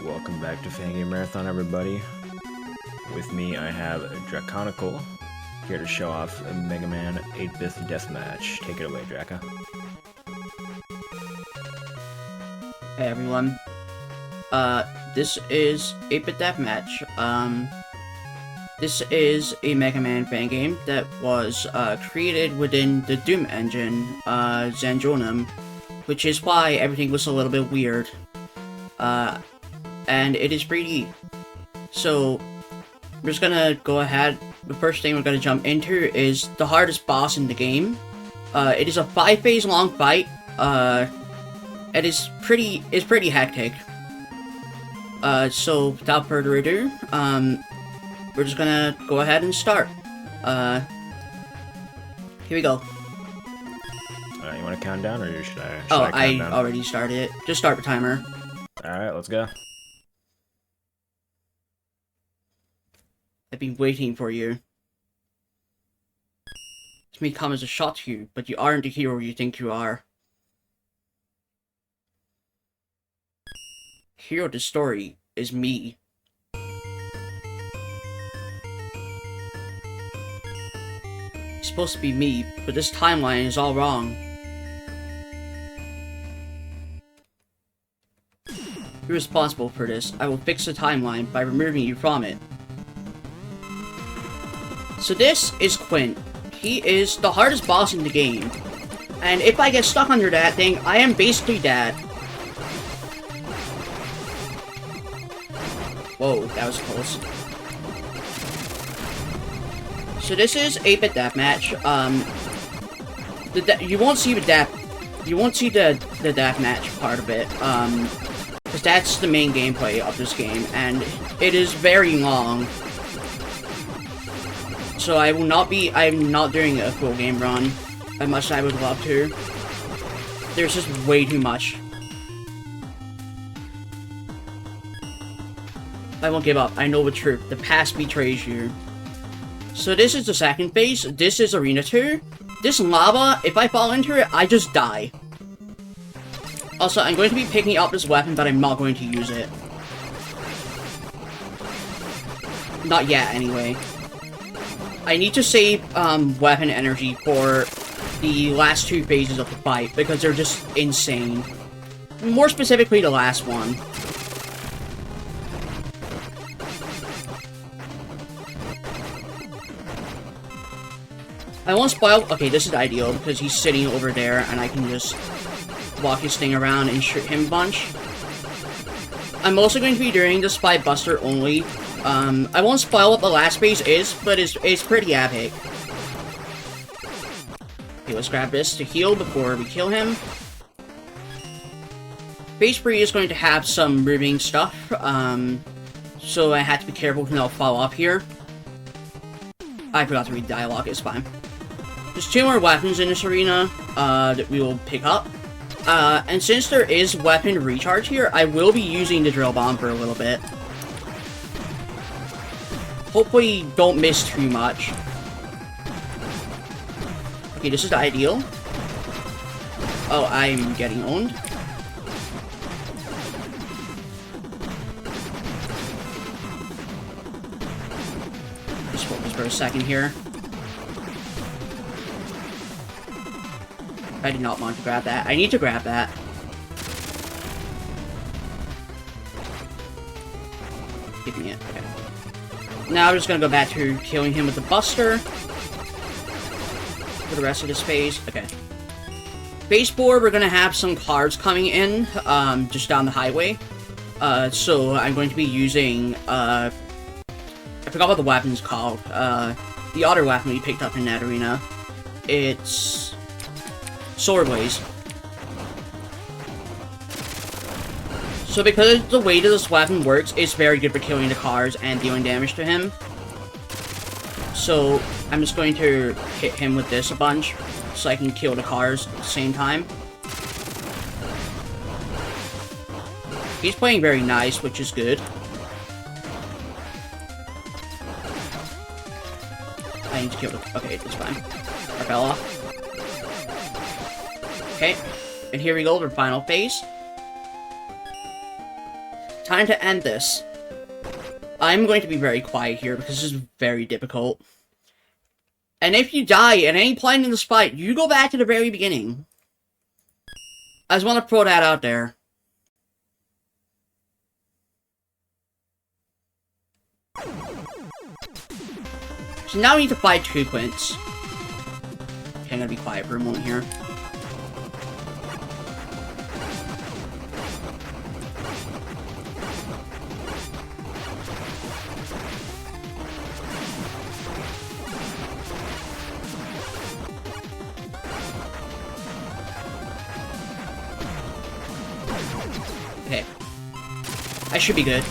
Welcome back to Fangame Marathon, everybody. With me, I have Draconical, here to show off a Mega Man 8-bit Deathmatch. Take it away, Draca. Hey everyone. This is 8-bit Deathmatch. This is a Mega Man fan game that was, created within the Doom engine, Zandronum, which is why everything was a little bit weird. And it is pretty. So, we're just gonna go ahead. The first thing we're gonna jump into is the hardest boss in the game. It is a 5-phase long fight. It is pretty hectic. So without further ado, we're just gonna go ahead and start. Here we go. You want to count down, or should I? I already started it. Just start the timer. Alright, let's go. I've been waiting for you. This may come as a shock to you, but you aren't the hero you think you are. Hero of the story is me. It's supposed to be me, but this timeline is all wrong. You're responsible for this. I will fix the timeline by removing you from it. So this is Quint. He is the hardest boss in the game. And if I get stuck under that thing, I am basically dead. Whoa, that was close. So this is 8-bit Deathmatch. You won't see the deathmatch part of it, because that's the main gameplay of this game, and it is very long. So I'm not doing a full game run, as much as I would love to. There's just way too much. I won't give up. I know the truth. The past betrays you. So this is the second phase. This is Arena 2. This lava, if I fall into it, I just die. Also, I'm going to be picking up this weapon, but I'm not going to use it. Not yet, anyway. I need to save weapon energy for the last two phases of the fight, because they're just insane. More specifically, the last one. I won't spoil. Okay, this is ideal because he's sitting over there and I can just walk his thing around and shoot him a bunch. I'm also going to be doing the Spy Buster only. I won't spoil what the last phase is, but it's pretty epic. Okay, let's grab this to heal before we kill him. Phase 3 is going to have some moving stuff, so I have to be careful to not fall off here. I forgot to read dialogue, it's fine. There's 2 more weapons in this arena that we will pick up. And since there is weapon recharge here, I will be using the drill bomb for a little bit. Hopefully don't miss too much. Okay, this is the ideal. Oh, I'm getting owned. Just focus for a second here. I did not want to grab that. I need to grab that. Give me it. Okay. Now I'm just gonna go back to killing him with the Buster. For the rest of this phase. Okay. Phase 4, we're gonna have some cars coming in, just down the highway. So I'm going to be using, I forgot what the weapon's called. The other weapon we picked up in that arena. It's Sword Blaze. So because the way that this weapon works, it's very good for killing the cars and dealing damage to him. So I'm just going to hit him with this a bunch, so I can kill the cars at the same time. He's playing very nice, which is good. I need to kill the... Okay, it's fine. I fell off. Okay, and here we go, the final phase. time to end this. I'm going to be very quiet here because this is very difficult. And if you die at any point in this fight, you go back to the very beginning. I just want to throw that out there. So now we need to fight two Quints. Okay, I'm gonna be quiet for a moment here. Okay. I should be good.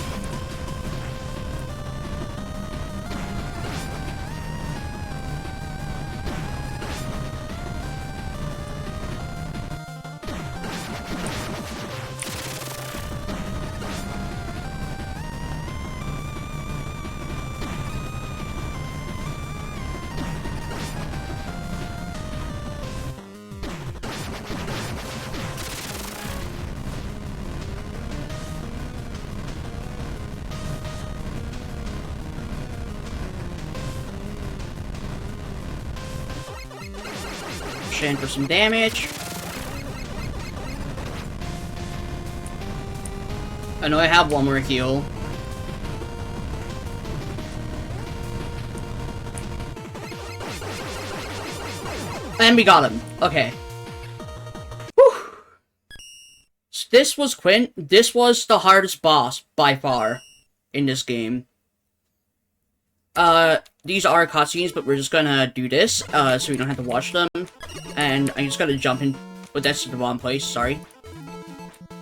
In for some damage. I know I have one more heal. And we got him. Okay. Whew. So this was Quint. This was the hardest boss by far in this game. These are cutscenes, but we're just gonna do this, so we don't have to watch them. And I'm just gonna jump in, but that's the wrong place, sorry.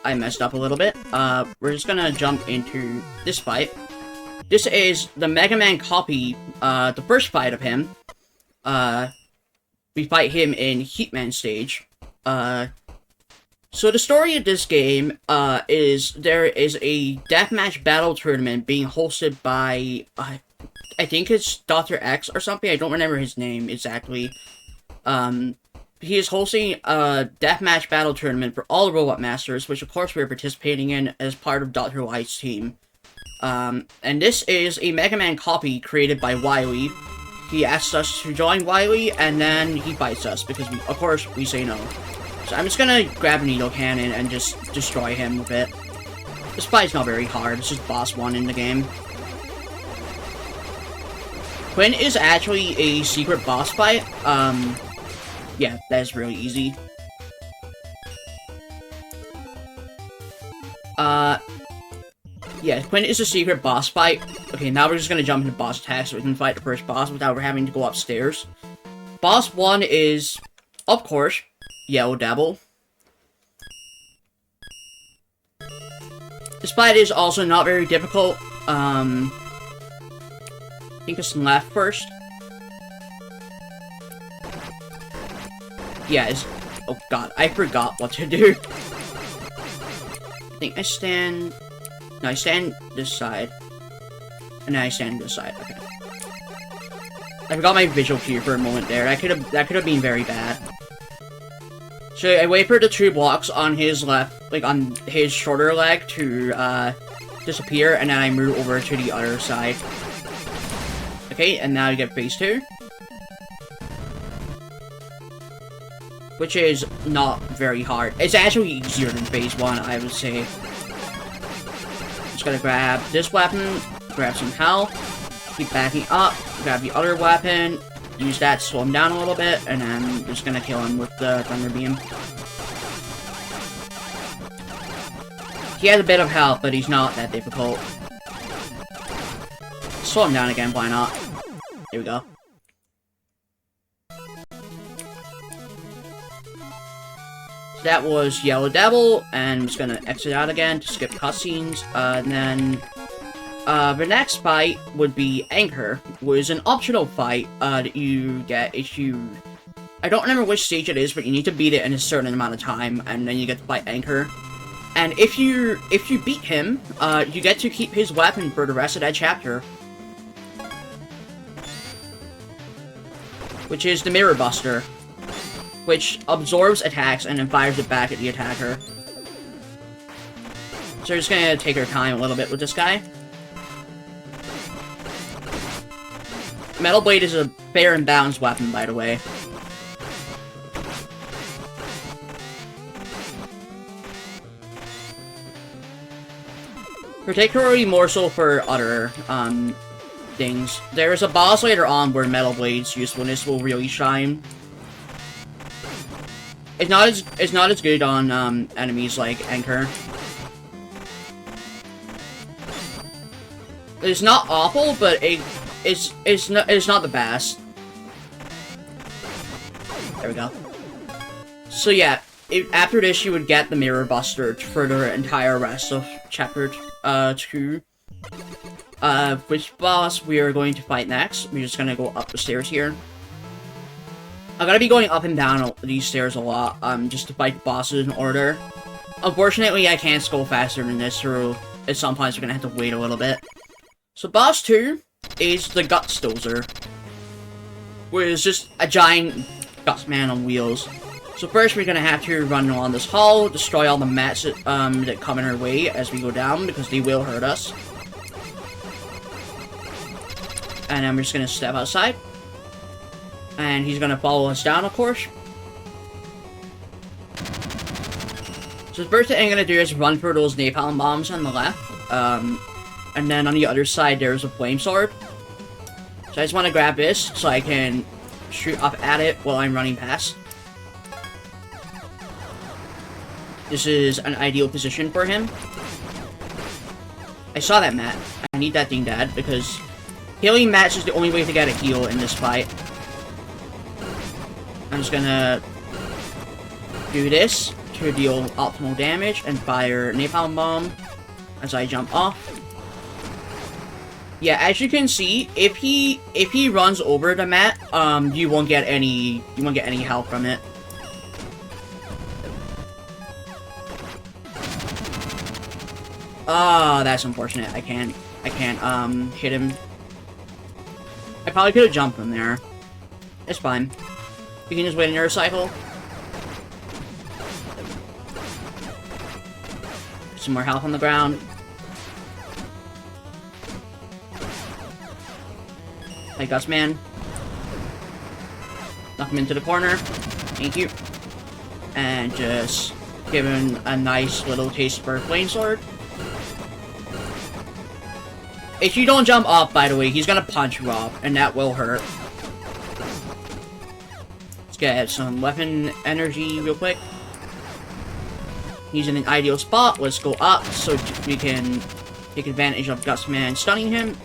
I messed up a little bit. We're just gonna jump into this fight. This is the Mega Man copy, the first fight of him. We fight him in Heatman stage. So the story of this game, is there is a deathmatch battle tournament being hosted by, I think it's Dr. X or something. I don't remember his name exactly. He is hosting a deathmatch battle tournament for all the Robot Masters, which of course we're participating in as part of Dr. Light's team. And this is a Mega Man copy created by Wily. He asks us to join Wily, and then he fights us, because we, of course, we say no. So I'm just gonna grab a needle cannon and just destroy him with it. This fight's not very hard, it's just boss 1 in the game. Quinn is actually a secret boss fight. Yeah, that's really easy. Yeah, Quinn is a secret boss fight. Okay, now we're just gonna jump into boss attacks so we can fight the first boss without having to go upstairs. Boss 1 is, of course, Yellow Devil. This fight is also not very difficult. I think it's left first. Yeah, it's... Oh god, I forgot what to do. I think I stand... No, I stand this side. And then I stand this side, okay. I forgot my visual cue for a moment there. That could have been very bad. So I wait for the 2 blocks on his left, like on his shoulder leg to disappear, and then I move over to the other side. Okay, and now you get phase 2. Which is not very hard. It's actually easier than phase 1, I would say. Just gotta grab this weapon, grab some health, keep backing up, grab the other weapon, use that to slow him down a little bit, and then just gonna kill him with the Thunder Beam. He has a bit of health, but he's not that difficult. Slow him down again, why not? Here we go. So that was Yellow Devil, and I'm just gonna exit out again to skip cutscenes, and then the next fight would be Anchor, which is an optional fight that you get if you... I don't remember which stage it is, but you need to beat it in a certain amount of time, and then you get to fight Anchor. And if you beat him, you get to keep his weapon for the rest of that chapter. Which is the Mirror Buster, which absorbs attacks and then fires it back at the attacker. So So we're just gonna take our time a little bit with this guy. Metal Blade is a fair and balanced weapon, by the way. Particularly more so for other, things. There's a boss later on where Metal Blade's usefulness will really shine. It's not as good on, enemies like Anchor. It's not awful, but it's not the best. There we go. So yeah, after this you would get the Mirror Buster for the entire rest of Chapter 2. Which boss we are going to fight next. We're just gonna go up the stairs here. I'm gonna be going up and down these stairs a lot, just to fight bosses in order. Unfortunately, I can't scroll faster than this, so at some points we're gonna have to wait a little bit. So boss 2 is the Guts Dozer, which is just a giant guts man on wheels. So first we're gonna have to run along this hall, destroy all the mats that come in our way as we go down, because they will hurt us. And then we're just gonna step outside. And he's gonna follow us down, of course. So the first thing I'm gonna do is run for those napalm bombs on the left. And then on the other side there's a flame sword. So I just wanna grab this so I can shoot up at it while I'm running past. This is an ideal position for him. I saw that mat. I need that thing dead because healing mats is the only way to get a heal in this fight. I'm just gonna do this to deal optimal damage and fire napalm bomb as I jump off. Yeah, as you can see, if he runs over the mat, you won't get any health from it. Ah, that's unfortunate. I can't hit him. I probably could have jumped from there. It's fine. You can just wait another cycle. Some more health on the ground. Hey, Guts Man. Knock him into the corner. Thank you. And just give him a nice little taste for a flame sword. If you don't jump up, by the way, he's gonna punch you up, and that will hurt. Let's get some weapon energy real quick. He's in an ideal spot. Let's go up so we can take advantage of Gutsman stunning him.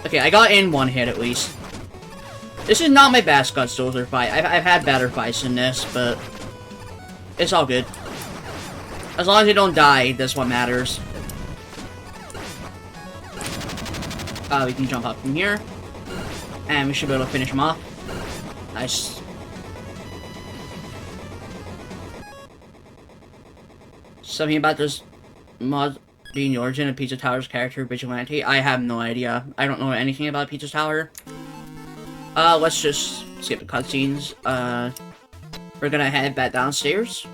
Okay, I got in one hit at least. This is not my best Guts Dozer fight. I've had better fights than this, but it's all good. As long as you don't die, that's what matters. We can jump up from here. And we should be able to finish him off. Nice. Something about this mod being the origin of Pizza Tower's character, Vigilante. I have no idea. I don't know anything about Pizza Tower. Let's just skip the cutscenes. We're gonna head back downstairs.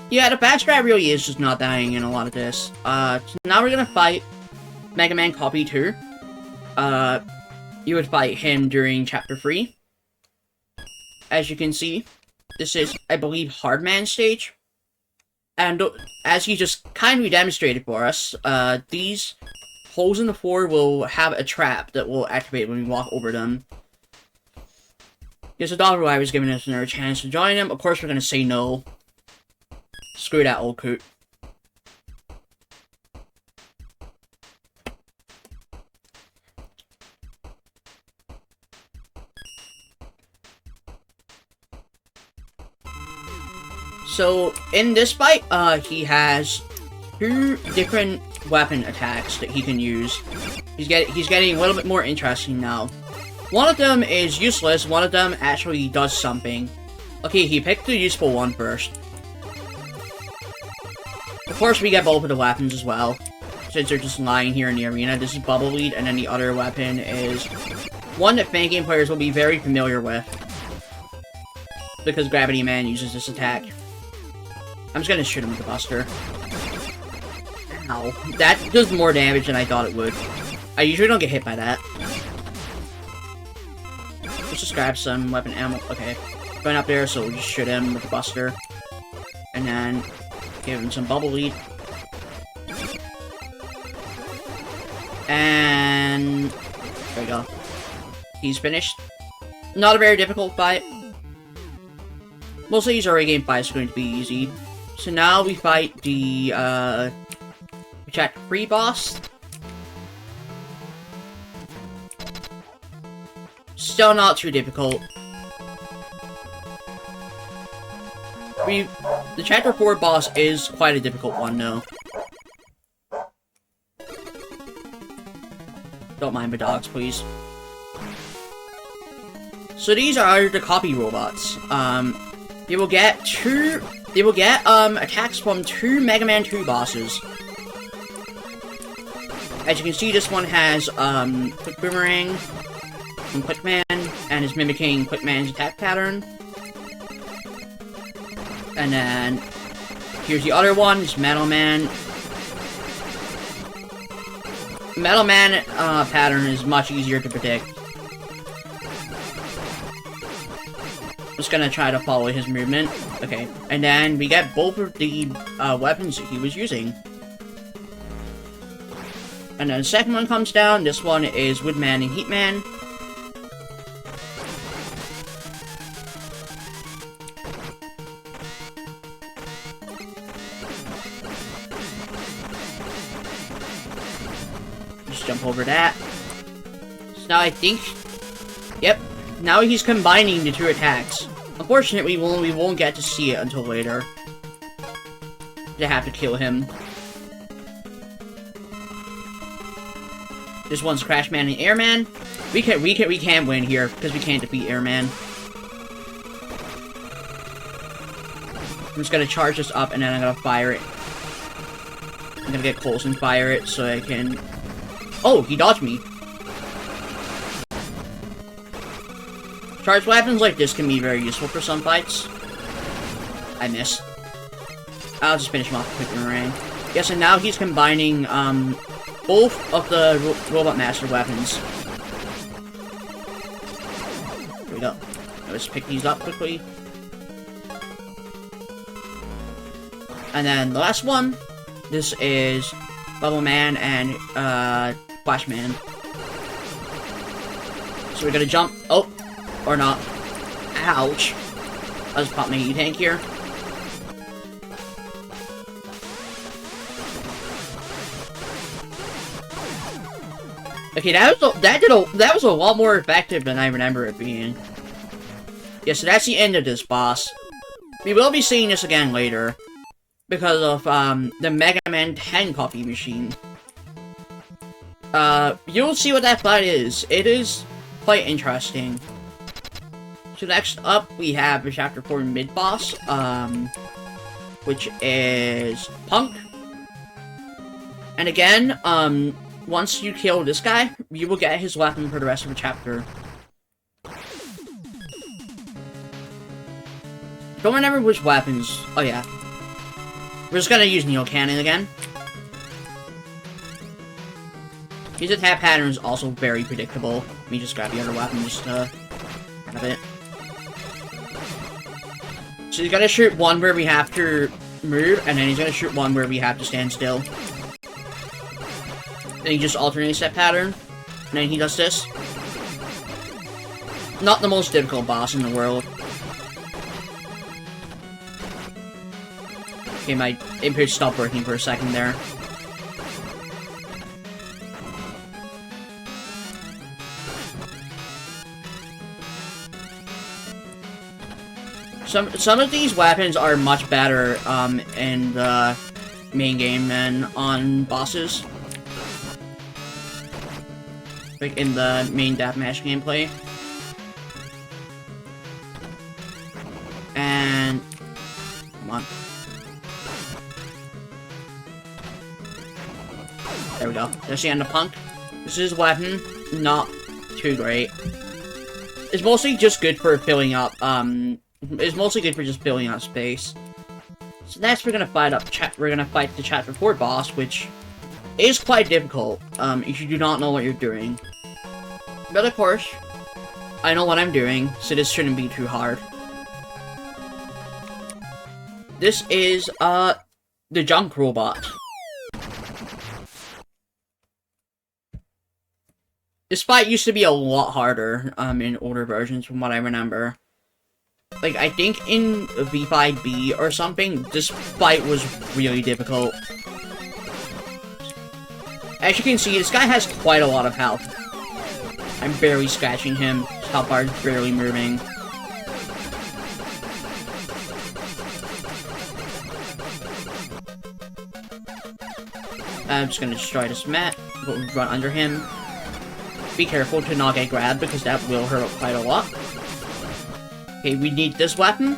Yeah, the bad strat really is just not dying in a lot of this. So now we're gonna fight Mega Man Copy 2. You would fight him during Chapter 3. As you can see, this is, I believe, Hardman stage. And as he just kindly demonstrated for us, these holes in the floor will have a trap that will activate when we walk over them. Because the Dog Guy was giving us another chance to join him. Of course, we're gonna say no. Screw that old coot. So, in this fight, he has 2 different weapon attacks that he can use. He's getting a little bit more interesting now. One of them is useless, one of them actually does something. Okay, he picked the useful one first. Of course, we get both of the weapons as well, since they're just lying here in the arena. This is Bubble Lead, and then the other weapon is one that Fangame players will be very familiar with. Because Gravity Man uses this attack. I'm just gonna shoot him with the Buster. Ow. That does more damage than I thought it would. I usually don't get hit by that. Let's just grab some weapon ammo. Okay. Going up there, so we'll just shoot him with the Buster. And then give him some Bubble Lead. And there we go. He's finished. Not a very difficult fight. Most of these early game fights are going to be easy. So now we fight the Chapter 3 boss. Still not too difficult. The Chapter 4 boss is quite a difficult one, though. Don't mind my dogs, please. So these are the copy robots. They will get attacks from 2 Mega Man 2 bosses. As you can see, this one has Quick Boomerang from Quick Man, and is mimicking Quick Man's attack pattern. And then here's the other one, it's Metal Man. Metal Man pattern is much easier to predict. Just gonna try to follow his movement. Okay, and then we get both of the weapons that he was using. And then the second one comes down. This one is Woodman and Heatman. Just jump over that. So now I think... Yep. Now he's combining the 2 attacks. Unfortunately, we won't get to see it until later. They have to kill him. This one's Crash Man and Airman. We can't win here because we can't defeat Airman. I'm just gonna charge this up and then I'm gonna fire it. I'm gonna get close and fire it so I can. Oh, he dodged me. Charged weapons like this can be very useful for some fights. I missed. I'll just finish him off with Quick Boomerang. Yes, and now he's combining both of the Robot Master weapons. Here we go. Let's pick these up quickly. And then the last one. This is Bubble Man and Flash Man. So we're gonna jump. Oh! Or not. Ouch. I'll just pop my E-Tank here. Okay, that was a lot more effective than I remember it being. Yeah, so that's the end of this boss. We will be seeing this again later. Because of, the Mega Man 10 copy machine. You'll see what that fight is. It is quite interesting. So next up, we have the Chapter 4 mid-boss, which is Punk. And again, once you kill this guy, you will get his weapon for the rest of the chapter. Don't remember which weapons. Oh yeah. We're just gonna use Neo Cannon again. His attack pattern is also very predictable. Let me just grab the other weapon just to grab it. So he's gonna shoot one where we have to move, and then he's gonna shoot one where we have to stand still. Then he just alternates that pattern, and then he does this. Not the most difficult boss in the world. Okay, my input stopped working for a second there. Some of these weapons are much better in the main game than on bosses. Like in the main Deathmatch gameplay. And come on. There we go. There's the end of Punk. This is his weapon. Not too great. It's mostly just good for filling up, it's mostly good for just filling up space. So next we're gonna fight the chapter 4 boss, which is quite difficult, if you do not know what you're doing. But of course, I know what I'm doing, so this shouldn't be too hard. This is, the junk robot. This fight used to be a lot harder, in older versions from what I remember. Like, I think in V5B or something, this fight was really difficult. As you can see, this guy has quite a lot of health. I'm barely scratching him. His health bar is barely moving. I'm just gonna destroy this mat, run under him. Be careful to not get grabbed, because that will hurt quite a lot. Okay, we need this weapon.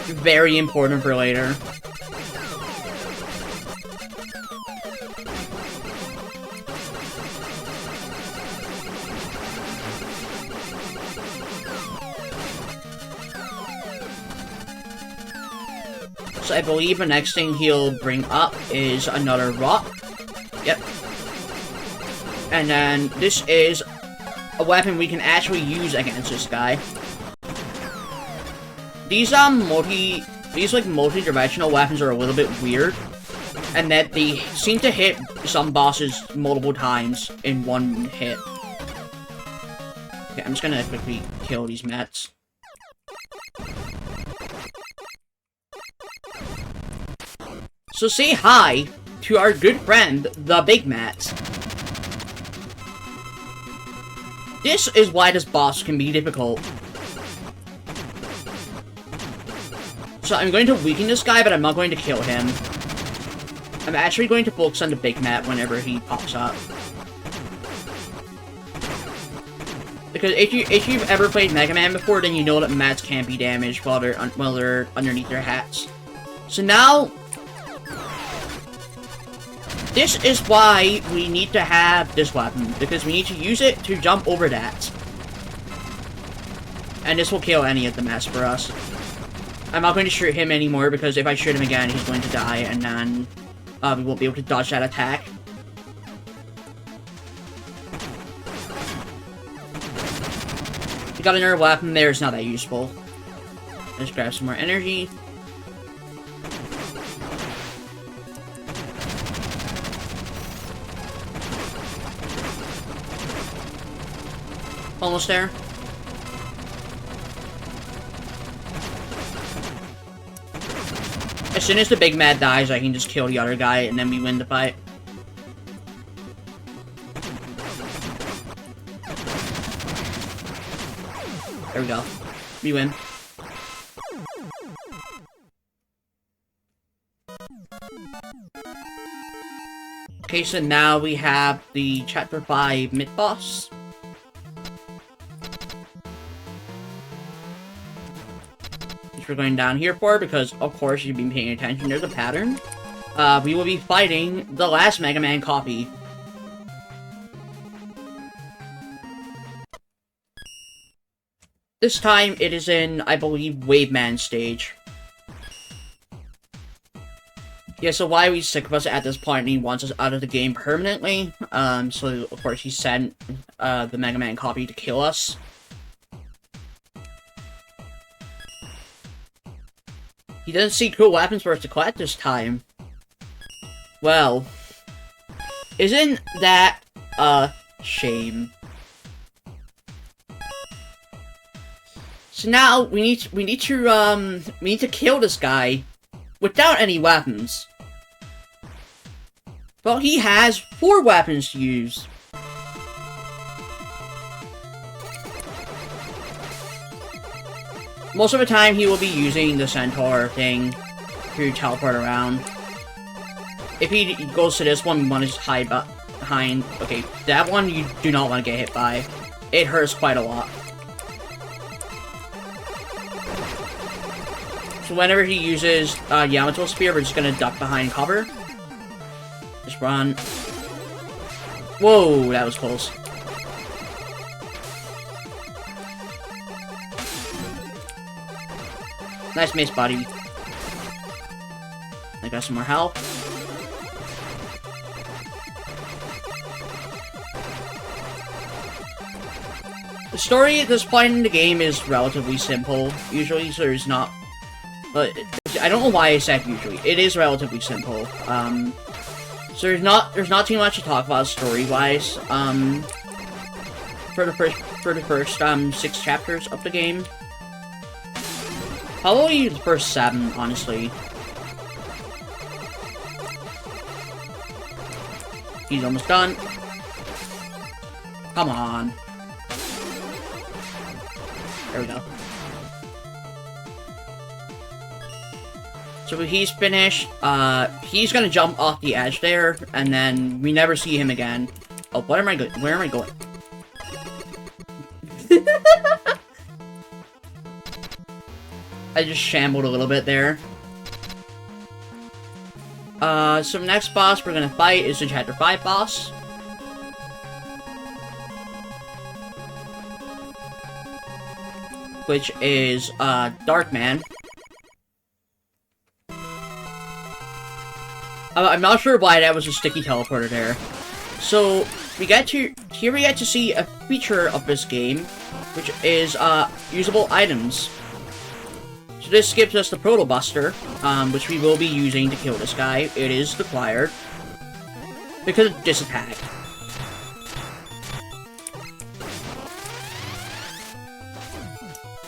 Very important for later. So I believe the next thing he'll bring up is another rock. Yep. And then this is a weapon we can actually use against this guy. These multi-directional weapons are a little bit weird, and that they seem to hit some bosses multiple times in one hit. Okay, I'm just gonna quickly kill these mats. So say hi to our good friend, the Big Mat. This is why this boss can be difficult. So I'm going to weaken this guy, but I'm not going to kill him. I'm actually going to focus on the Big Mat whenever he pops up. Because if you've ever played Mega Man before, then you know that mats can't be damaged while they're underneath their hats. So now, this is why we need to have this weapon, because we need to use it to jump over that. And this will kill any of the mats for us. I'm not going to shoot him anymore, because if I shoot him again, he's going to die, and then we won't be able to dodge that attack. We got another weapon there, it's not that useful. Let's grab some more energy. Almost there. As soon as the Big Mad dies, I can just kill the other guy, and then we win the fight. There we go. We win. Okay, so now we have the Chapter 5 mid-boss. We're going down here for, because of course you've been paying attention, there's a pattern. We will be fighting the last Mega Man copy. This time it is in, I believe, Wave Man stage. Yeah, so why are we sick of us at this point, and he wants us out of the game permanently. So of course he sent the Mega Man copy to kill us. He doesn't see cool weapons for us to collect this time. Well, isn't that a shame? So now we need to kill this guy without any weapons. Well, he has 4 weapons to use. Most of the time, he will be using the centaur thing to teleport around. If he goes to this one, we want to just hide behind. Okay, that one you do not want to get hit by. It hurts quite a lot. So whenever he uses Yamato Spear, we're just gonna duck behind cover. Just run. Whoa, that was close. Nice miss, buddy. I got some more health. The story at this point in the game is relatively simple, usually, so there's not... But I don't know why I said usually. It is relatively simple. So there's not too much to talk about story-wise. For the first 6 chapters of the game. Probably the first 7, honestly. He's almost done. Come on. There we go. So he's finished. He's gonna jump off the edge there, and then we never see him again. Oh, where am I going? Where am I going? I just shambled a little bit there. So next boss we're gonna fight is the Chapter 5 boss. Which is, Darkman. I'm not sure why that was a sticky teleporter there. So, we get to see a feature of this game, which is, usable items. So this gives us the Proto Buster, which we will be using to kill this guy. It is required. Because of this attack.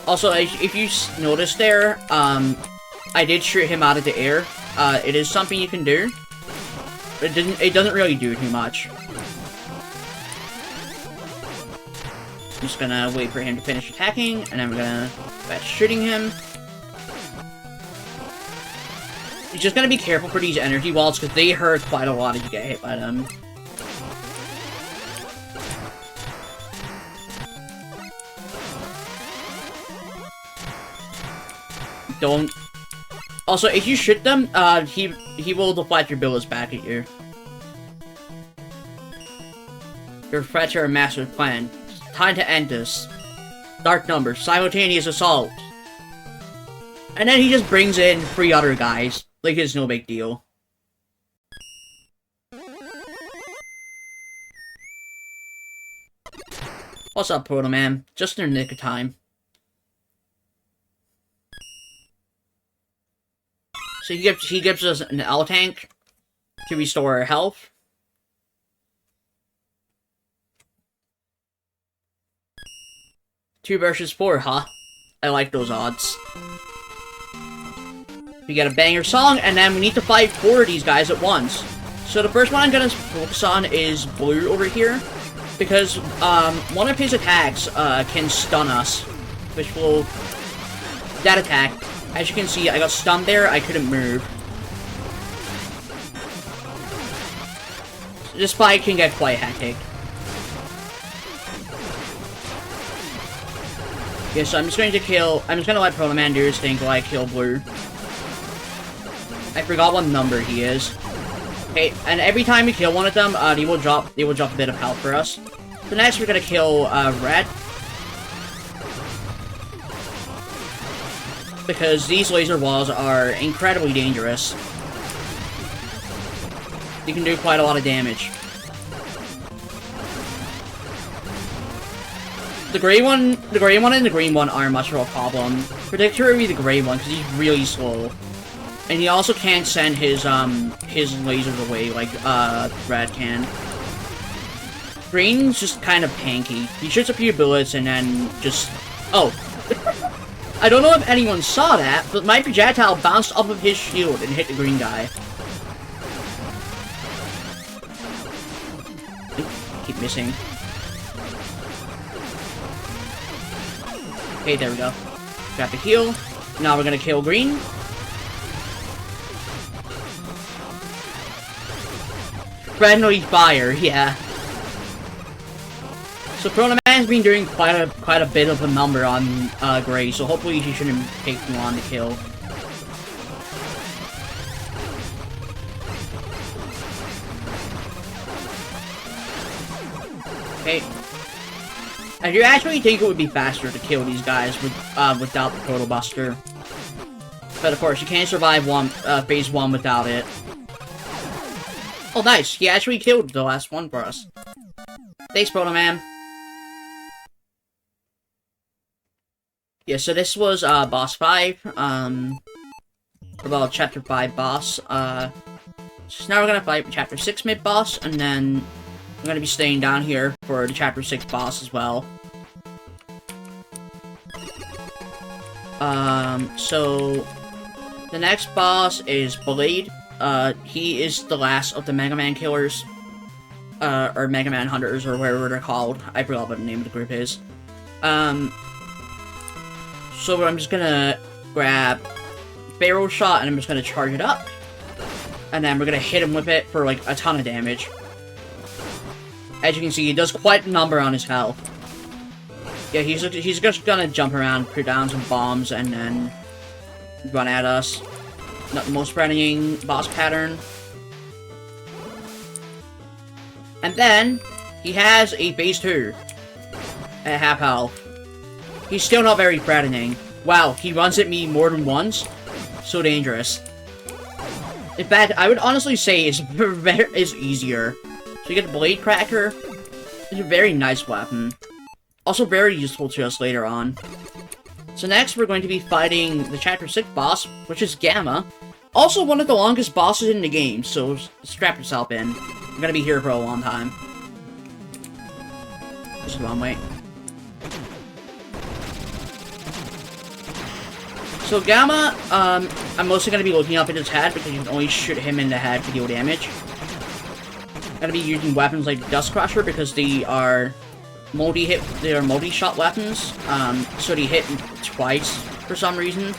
Also, if you notice there, I did shoot him out of the air. It is something you can do. But it doesn't really do too much. Just gonna wait for him to finish attacking, and then we're gonna start shooting him. You're just gonna be careful for these energy walls, because they hurt quite a lot if you get hit by them. Don't... Also, if you shoot them, he will deflect your bullets back at you. Your threats are a massive plan. Time to end this. Dark numbers, simultaneous assault. And then he just brings in 3 other guys. Like it's no big deal. What's up, Proto Man? Just in the nick of time. So he gives us an L tank to restore our health. Two versus 4, huh? I like those odds. We get a banger song, and then we need to fight 4 of these guys at once. So the first one I'm gonna focus on is Blue over here, because one of his attacks can stun us, which will... That attack, as you can see, I got stunned there, I couldn't move. This fight can get quite hectic. Yeah, so I'm just gonna let Proto Man do his thing while I kill Blue. I forgot what number he is. Okay, and every time we kill one of them, they will drop a bit of health for us. So next we're gonna kill Red. Because these laser walls are incredibly dangerous. You can do quite a lot of damage. The gray one and the green one aren't much of a problem. Particularly the gray one, because he's really slow. And he also can't send his lasers away like Red can. Green's just kind of panky. He shoots a few bullets and then just... Oh. I don't know if anyone saw that, but my projectile bounced off of his shield and hit the green guy. Keep missing. Okay, there we go. Got the heal. Now we're gonna kill green. Friendly fire, yeah. So Proto Man's been doing quite a bit of a number on Gray, so hopefully he shouldn't take too long to kill. Okay. I do actually think it would be faster to kill these guys with, without the Proto Buster. But of course, you can't survive phase 1 without it. Oh, nice. He actually killed the last one for us. Thanks, Proto Man. Yeah, so this was boss 5. About chapter 5 boss. So now we're gonna fight chapter 6 mid boss, and then I'm gonna be staying down here for the chapter 6 boss as well. So the next boss is Blade. He is the last of the Mega Man killers. Or Mega Man hunters, or whatever they're called. I forgot what the name of the group is. So I'm just gonna grab Barrel Shot, and I'm just gonna charge it up. And then we're gonna hit him with it for, like, a ton of damage. As you can see, he does quite a number on his health. Yeah, he's just gonna jump around, put down some bombs, and then run at us. Not the most threatening boss pattern. And then, he has a phase 2 at half health. He's still not very threatening. Wow, he runs at me more than once? So dangerous. In fact, I would honestly say it's easier. So you get the Blade Cracker. It's a very nice weapon. Also very useful to us later on. So next, we're going to be fighting the Chapter 6 boss, which is Gamma. Also one of the longest bosses in the game, so strap yourself in. I'm gonna be here for a long time. This is the wrong way. So Gamma, I'm mostly gonna be looking up at his head because you can only shoot him in the head to deal damage. I'm gonna be using weapons like Dust Crusher because they are multi-shot weapons. So they hit twice for some reason.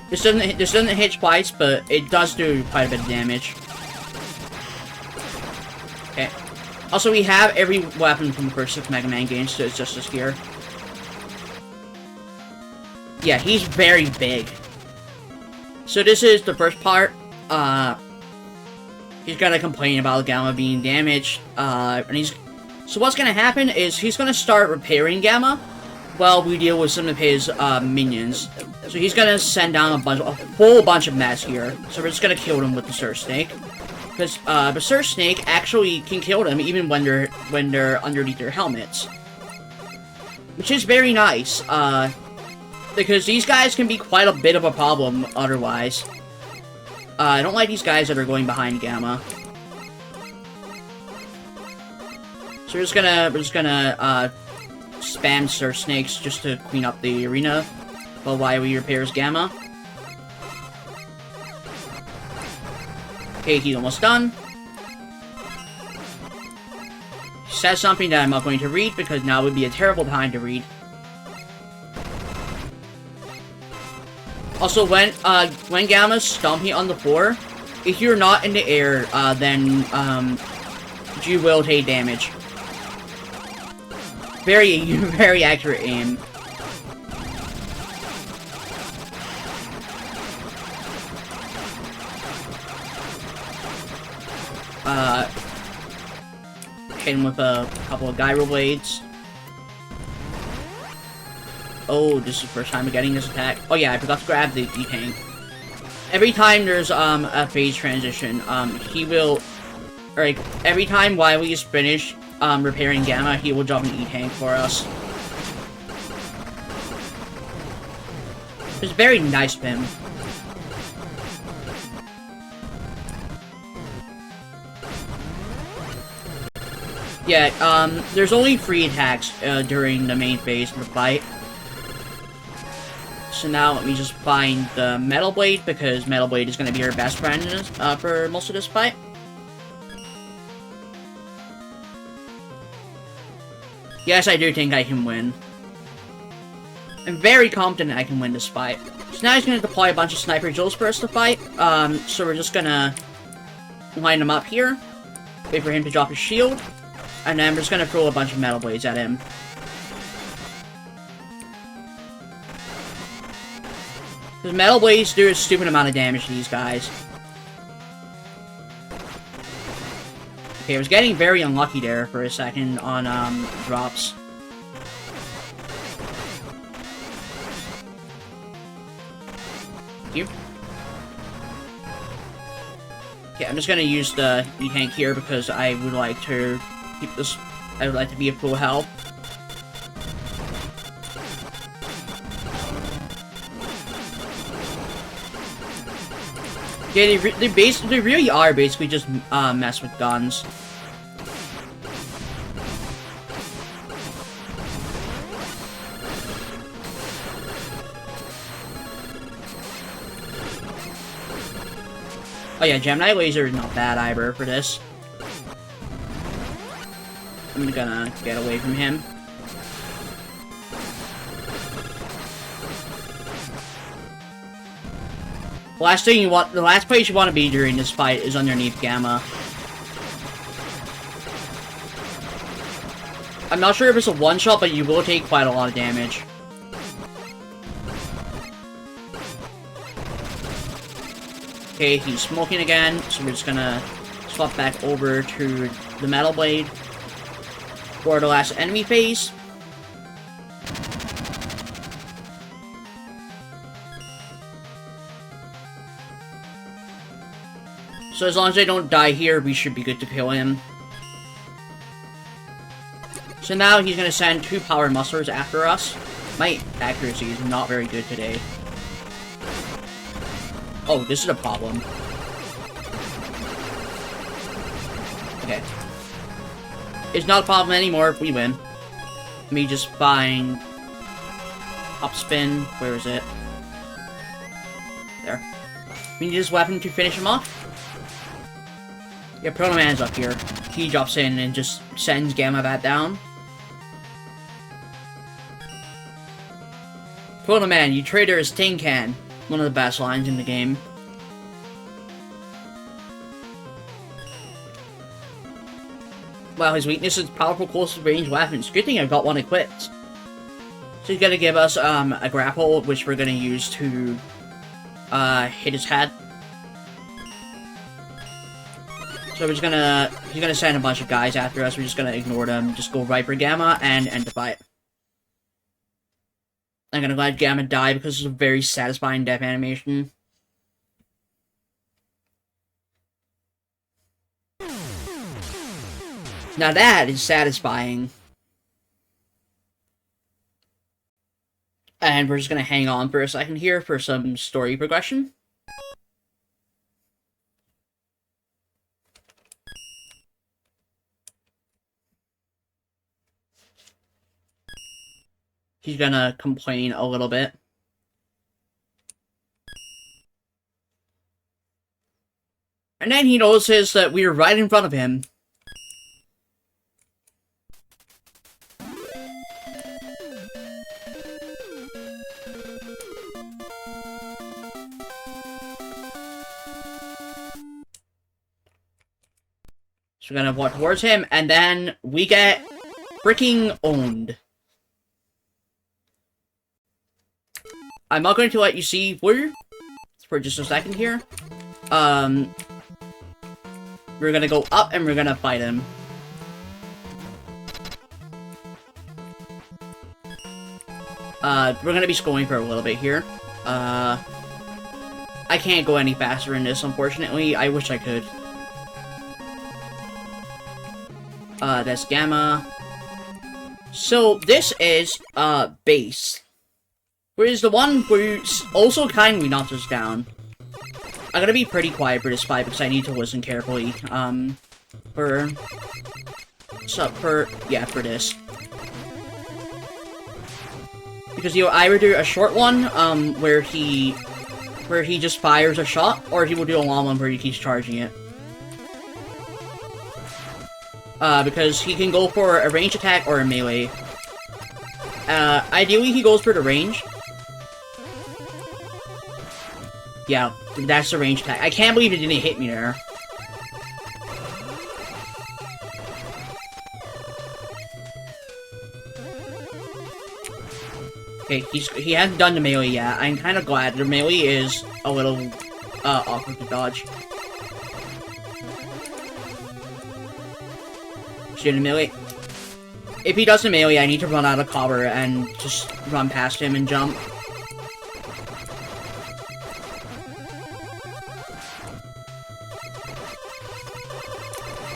This doesn't hit twice, but it does do quite a bit of damage. Okay. Also, we have every weapon from the first 6 Mega Man games, so it's just this here. Yeah, he's very big. So this is the first part. He's gonna complain about Gamma being damaged, so what's gonna happen is he's gonna start repairing Gamma while we deal with some of his minions. So he's gonna send down a whole bunch of mess here. So we're just gonna kill them with the Surge Snake. Because the Surge Snake actually can kill them even when they're underneath their helmets. Which is very nice, because these guys can be quite a bit of a problem otherwise. I don't like these guys that are going behind Gamma. So we're just gonna spam Surge Snakes just to clean up the arena while we repairs Gamma. Okay, he's almost done. He says something that I'm not going to read because now would be a terrible time to read. Also, when Gamma's stomping on the floor, if you're not in the air, then you will take damage. Very accurate aim. Hit him with a couple of gyro blades. Oh, this is the first time I'm getting this attack. Oh yeah, I forgot to grab the E-Tank. Every time there's a phase transition, he will, like, every time Wily is finished repairing Gamma, he will drop an E-Tank for us. It's very nice of him. Yeah, there's only 3 attacks during the main phase of the fight. So now let me just find the Metal Blade, because Metal Blade is going to be our best friend in this, for most of this fight. Yes, I do think I can win. I'm very confident I can win this fight. So now he's going to deploy a bunch of Sniper Jewels for us to fight. So we're just going to line him up here. Wait for him to drop his shield. And then we're just going to throw a bunch of Metal Blades at him. Because Metal Blades do a stupid amount of damage to these guys. Okay, I was getting very unlucky there for a second on drops. you. Okay, I'm just gonna use the E-Tank here because I would like to keep this... I would like to be at full health. Yeah, they really are basically just mess with guns. Oh yeah, Gemini Laser is not bad either for this. I'm gonna get away from him. The last place you want to be during this fight is underneath Gamma. I'm not sure if it's a one-shot, but you will take quite a lot of damage. Okay, he's smoking again, so we're just gonna swap back over to the Metal Blade for the last enemy phase. So as long as they don't die here, we should be good to kill him. So now he's gonna send 2 power musclers after us. My accuracy is not very good today. Oh, this is a problem. Okay. It's not a problem anymore if we win. Let me just find... Upspin. Where is it? There. We need this weapon to finish him off. Yeah, Proto Man's up here. He drops in and just sends Gamma Bat down. Proto Man, you traitor is Tin Can. One of the best lines in the game. Wow, his weakness is powerful close range weapons. Good thing I've got one equipped. So he's gonna give us a grapple, which we're gonna use to hit his head. So he's gonna send a bunch of guys after us. We're just gonna ignore them. Just go right for Gamma and end the fight. I'm gonna let Gamma die because it's a very satisfying death animation. Now that is satisfying. And we're just gonna hang on for a second here for some story progression. He's gonna complain a little bit. And then he notices that we are right in front of him. So we're gonna walk towards him, and then we get freaking owned. I'm not going to let you see for just a second here. We're gonna go up and we're gonna fight him. We're gonna be scrolling for a little bit here. I can't go any faster in this, unfortunately. I wish I could. That's Gamma. So, this is, base. Whereas the one who also kindly knocked us down. I'm gonna be pretty quiet for this fight because I need to listen carefully, for this. Because you either do a short one, where he just fires a shot, or he will do a long one where he keeps charging it. Because he can go for a range attack or a melee. Ideally he goes for the range. Yeah, that's the range attack. I can't believe it didn't hit me there. Okay, he hasn't done the melee yet. I'm kind of glad. The melee is a little awkward to dodge. Shoot the melee. If he does the melee, I need to run out of cover and just run past him and jump.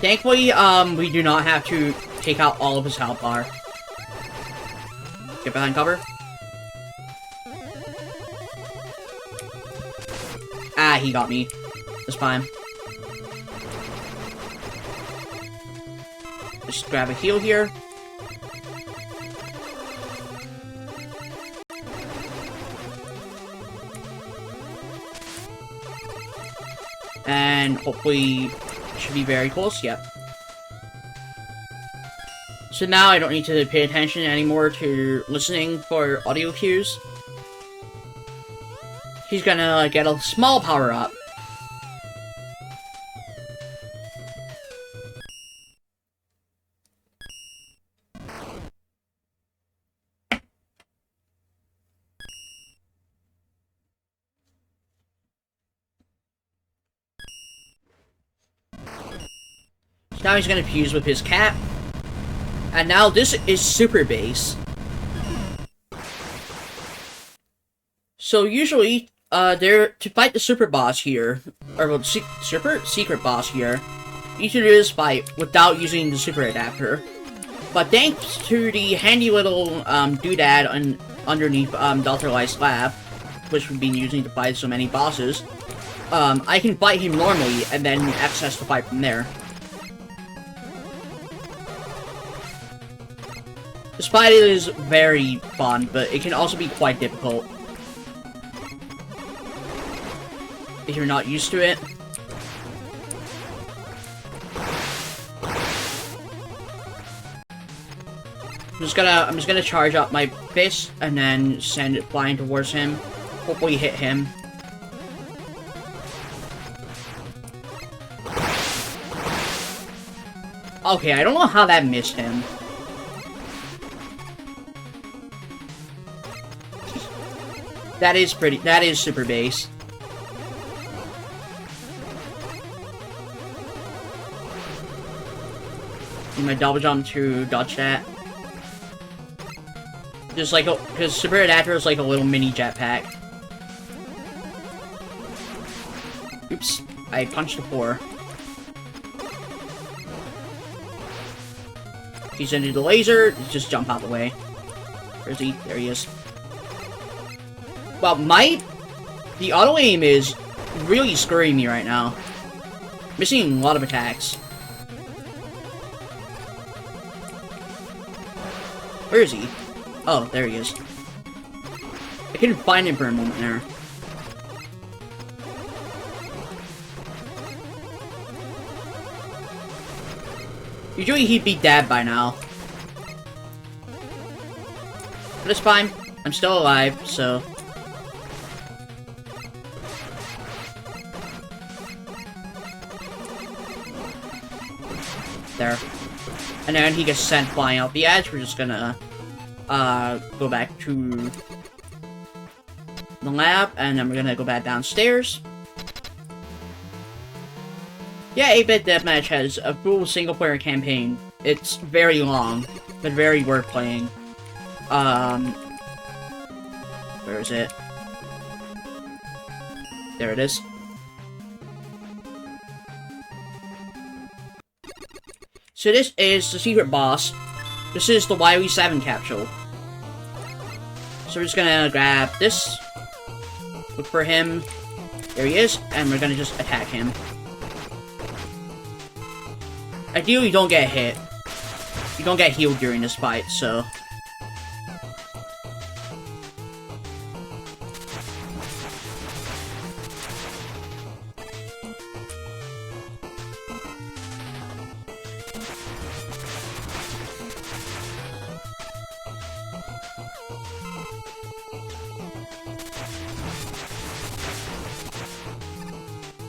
Thankfully, we do not have to take out all of his health bar. Get behind cover. Ah, he got me. That's fine. Just grab a heal here. And hopefully should be very close. Yep. So now I don't need to pay attention anymore to listening for audio cues. He's gonna get a small power up. Now he's gonna fuse with his cap. And now this is super base. So usually, to fight the super boss here, or well, secret boss here, you need to do this fight without using the super adapter. But thanks to the handy little doodad underneath Dr. Light's lab, which we've been using to fight so many bosses, I can fight him normally and then access the fight from there. This fight is very fun, but it can also be quite difficult if you're not used to it. I'm just gonna charge up my fist and then send it flying towards him. Hopefully hit him. Okay, I don't know how that missed him. That is super base. Need my double jump to dodge that. Just like, because super adapter is like a little mini jetpack. Oops, I punched a 4. He's into the laser, just jump out the way. Where is he? There he is. Well, the auto-aim is really screwing me right now. Missing a lot of attacks. Where is he? Oh, there he is. I couldn't find him for a moment there. Usually he'd be dead by now. But it's fine. I'm still alive, so... There. And then he gets sent flying out the edge. We're just gonna go back to the lab, and then we're gonna go back downstairs. Yeah, 8-Bit Deathmatch has a full single-player campaign. It's very long, but very worth playing. Where is it? There it is. So this is the secret boss. This is the YW7 capsule. So we're just gonna grab this, look for him, there he is, and we're gonna just attack him. Ideally, you don't get hit. You don't get healed during this fight, so...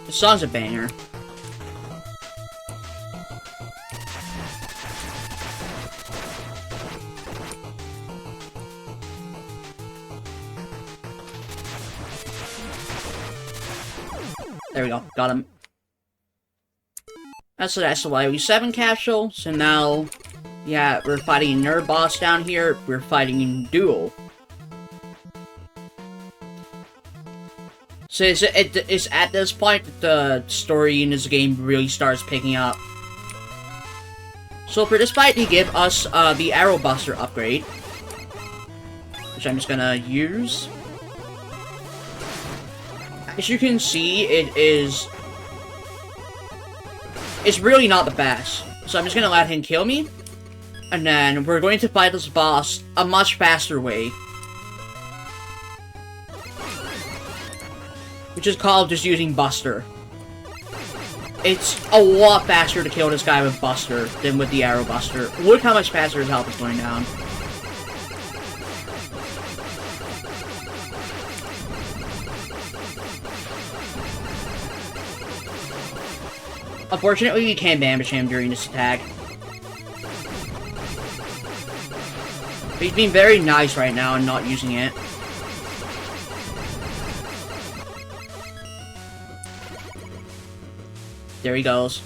The song's a banger. There we go, got him. That's the YW7 capsule. So now, yeah, we're fighting Nerd Boss down here. We're fighting Duel. So it's at this point that the story in this game really starts picking up. So for this fight, he gave us the Arrow Buster upgrade, which I'm just gonna use. As you can see, it's really not the best. So I'm just gonna let him kill me, and then we're going to fight this boss a much faster way, which is called just using Buster. It's a lot faster to kill this guy with Buster than with the Arrow Buster. Look how much faster his health is going down. Unfortunately, we can't damage him during this attack. But he's being very nice right now and not using it. There he goes.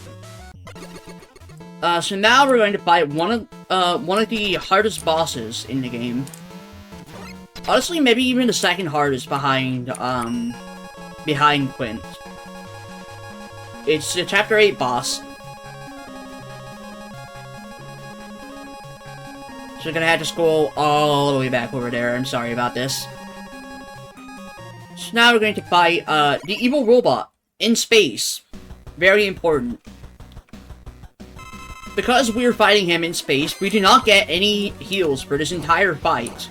So now we're going to fight one of the hardest bosses in the game. Honestly, maybe even the second hardest behind Quint. It's the Chapter 8 boss. So we're gonna have to scroll all the way back over there. I'm sorry about this. So now we're going to fight the evil robot in space. Very important. Because we're fighting him in space, we do not get any heals for this entire fight.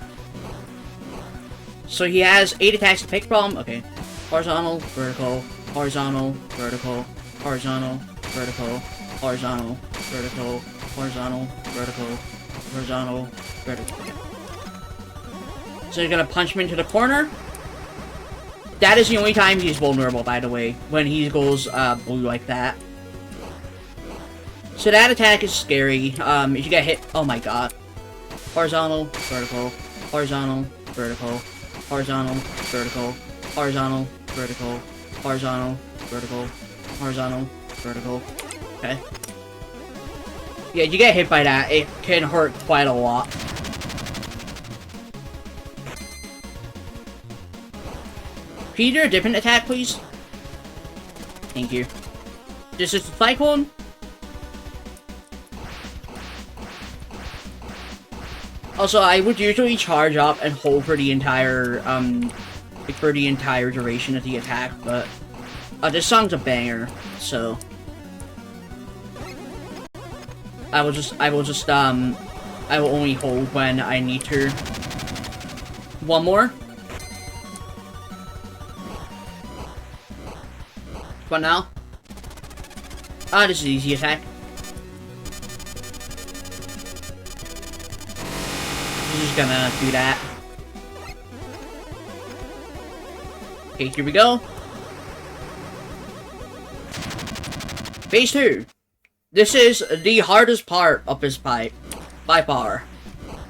So he has 8 attacks to pick from. Okay. Horizontal, vertical, horizontal, vertical, horizontal, vertical, horizontal, vertical, horizontal, vertical, horizontal, vertical. So you're gonna punch him into the corner. That is the only time he's vulnerable, by the way, when he goes blue like that. So that attack is scary. If you get hit, oh my god. Horizontal, vertical, horizontal, vertical, horizontal, vertical, horizontal, vertical, horizontal, vertical, horizontal, vertical. Okay. Yeah, you get hit by that, it can hurt quite a lot. Can you do a different attack, please? Thank you. This is the Cyclone. Also, I would usually charge up and hold for the entire duration of the attack, but this song's a banger, so I will only hold when I need to. One more. What now? This is an easy attack. I'm just gonna do that. Okay, here we go. Phase 2. This is the hardest part of this fight, by far.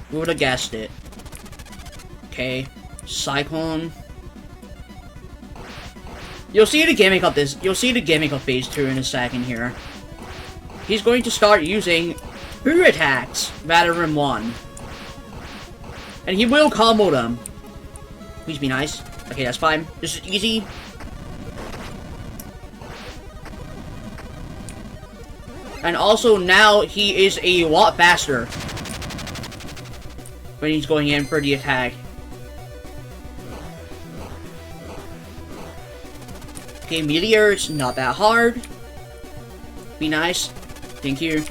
Who would have guessed it? Okay, Cyclone. You'll see the gimmick of this. You'll see the gimmick of Phase 2 in a second here. He's going to start using 2 attacks rather than 1. And he will combo them. Please be nice. Okay, that's fine. This is easy. And also now he is a lot faster when he's going in for the attack. Okay, Meteor, it's not that hard. Be nice. Thank you.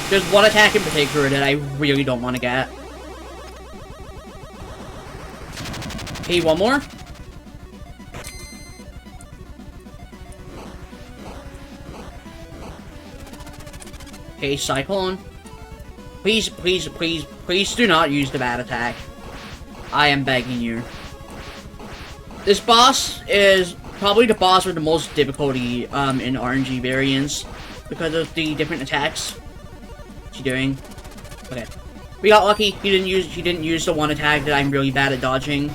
There's one attack in particular that I really don't want to get. Okay, one more. Okay, Cyclone. Please, please, please, please do not use the bad attack. I am begging you. This boss is probably the boss with the most difficulty in RNG variants because of the different attacks. What's he doing? Okay. We got lucky. He didn't use the one attack that I'm really bad at dodging.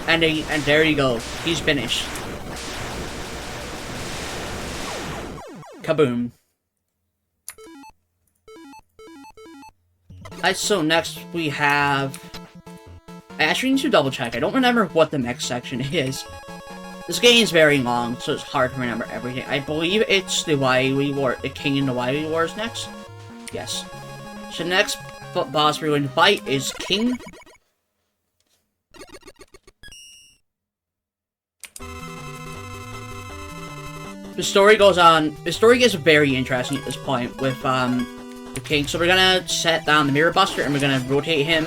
And there you go. He's finished. Kaboom. Alright, so next we have I actually need to double check. I don't remember what the next section is. This game is very long, so it's hard to remember everything. I believe it's the Wily War, the King and the Wily Wars next. Yes. So the next boss we're going to fight is King. The story goes on. The story gets very interesting at this point with the King. So we're gonna set down the Mirror Buster and we're gonna rotate him.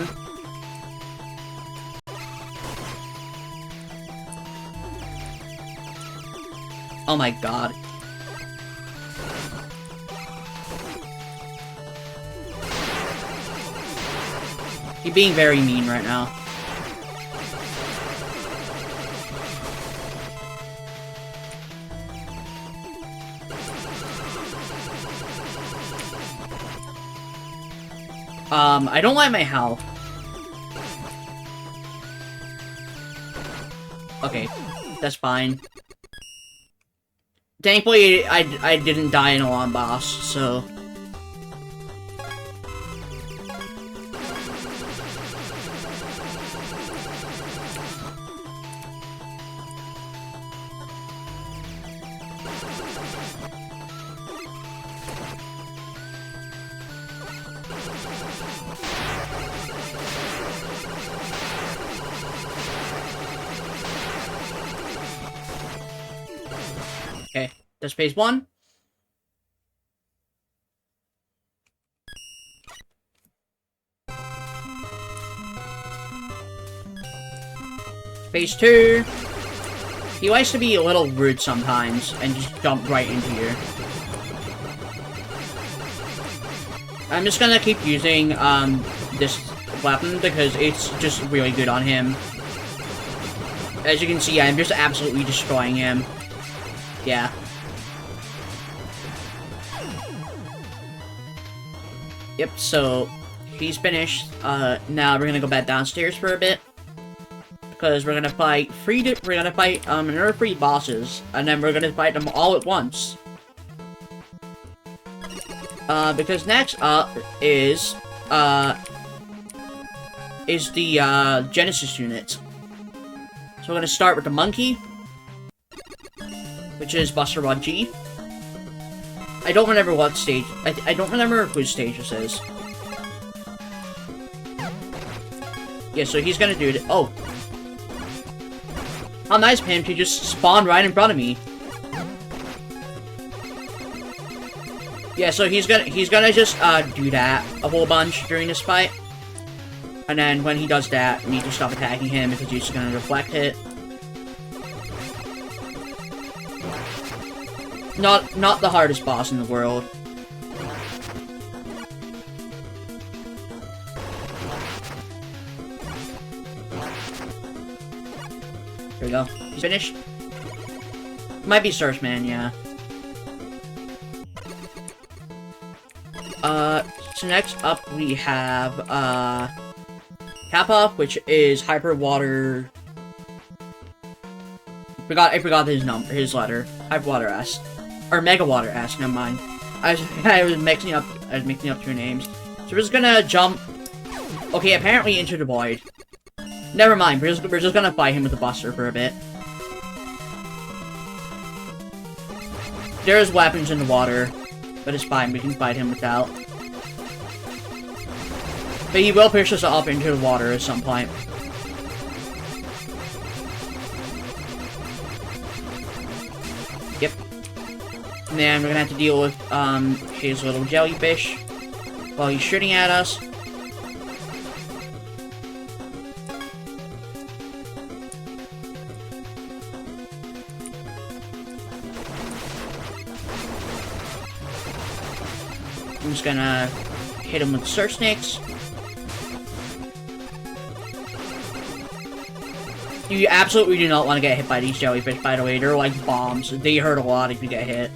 Oh my god. He's being very mean right now. I don't like my health. Okay, that's fine. Thankfully, I didn't die in a long boss, so... Okay, that's phase 1. Phase 2. He likes to be a little rude sometimes and just jump right into you. I'm just gonna keep using this weapon because it's just really good on him. As you can see, I'm just absolutely destroying him. Yeah. Yep, so he's finished. Now we're gonna go back downstairs for a bit. Because we're gonna fight another 3 bosses, and then we're gonna fight them all at once. Because next up is the Genesis unit. So we're gonna start with the monkey, which is Buster Rod G. I don't remember what stage. I don't remember whose stage this is. Yeah, so he's gonna do it. Oh, how nice of him to just spawn right in front of me. Yeah, so he's gonna just do that a whole bunch during this fight. And then when he does that, we need to stop attacking him because he's just gonna reflect hit. Not the hardest boss in the world. There we go. He's finished. Might be Searchman, yeah. So next up we have, Kappa, which is Hyper Water... I forgot his letter. Hyper Water S. Or Mega Water S, never mind. I was mixing up 2 names. So we're just gonna jump... Okay, apparently into the void. Never mind, we're just gonna fight him with the Buster for a bit. There's weapons in the water, but it's fine, we can fight him without. But he will push us up into the water at some point. Yep. And then we're gonna have to deal with, his little jellyfish while he's shooting at us. I'm just gonna hit him with Surf Snakes. You absolutely do not want to get hit by these jellyfish, by the way. They're like bombs. They hurt a lot if you get hit.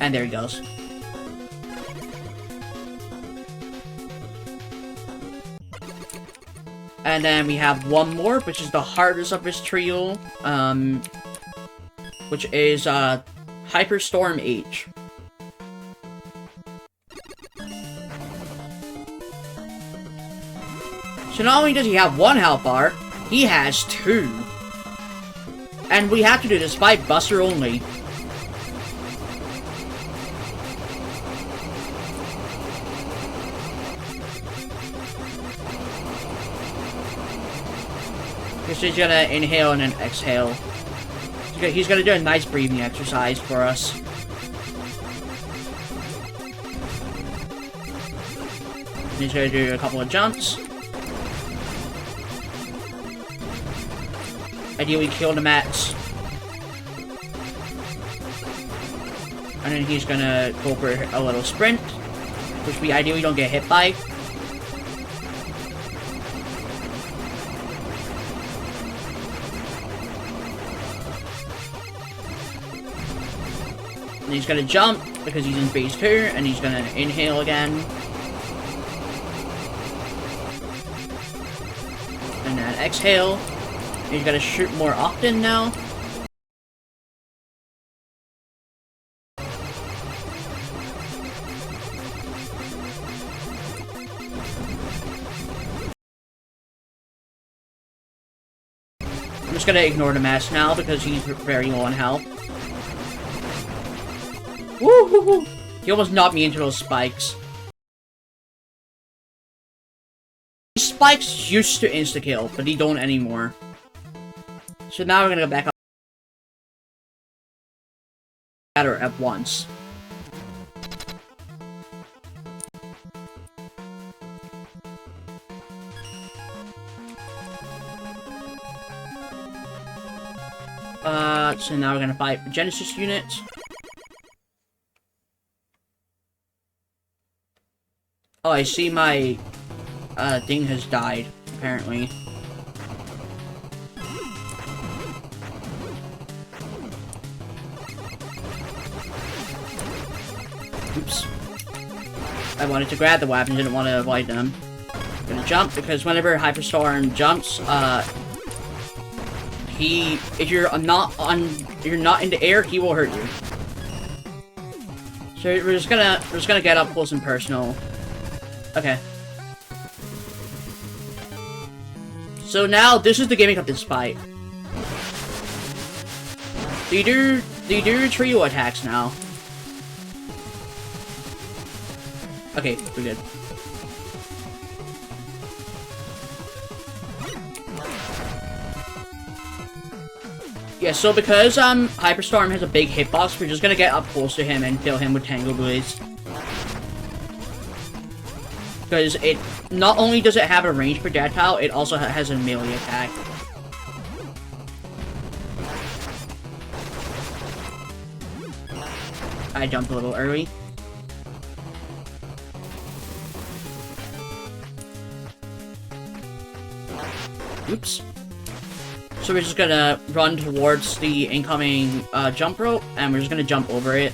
And there he goes. And then we have one more, which is the hardest of this trio. Which is, Hyperstorm H. So not only does he have 1 health bar, he has 2. And we have to do this by Buster only. He's gonna inhale and then exhale. He's gonna do a nice breathing exercise for us. He's gonna do a couple of jumps. Ideally kill the mats. And then he's gonna go for a little sprint, which we ideally don't get hit by. And he's gonna jump because he's in phase 2, and he's gonna inhale again. And then exhale. He's gonna shoot more often now. I'm just gonna ignore the mess now because he's very low on health. Woo-hoo-hoo! He almost knocked me into those spikes. These spikes used to insta-kill, but they don't anymore. So now we're gonna go back up at once. So now we're gonna fight Genesis units. Oh, I see my thing has died, apparently. Oops. I wanted to grab the weapon, didn't want to avoid them. I'm gonna jump, because whenever Hyperstorm jumps, if you're not in the air, he will hurt you. So we're just gonna get up close and personal. Okay. So now this is the gimmick of this fight. They do trio attacks now. Okay, we're good. Yeah, so because Hyperstorm has a big hitbox, we're just gonna get up close to him and kill him with Tango Blades. Because it not only does it have a ranged projectile, it also has a melee attack. I jumped a little early. Oops. So we're just gonna run towards the incoming jump rope, and we're just gonna jump over it.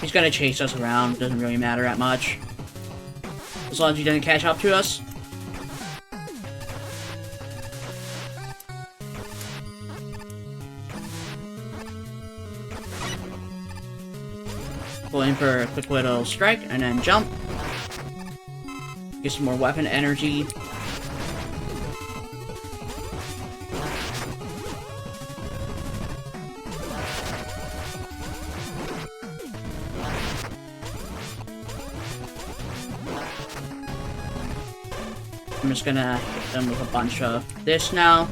He's gonna chase us around, doesn't really matter that much. As long as he doesn't catch up to us. Pull in for a quick little strike, and then jump. Get some more weapon energy. I'm just gonna hit them with a bunch of this now.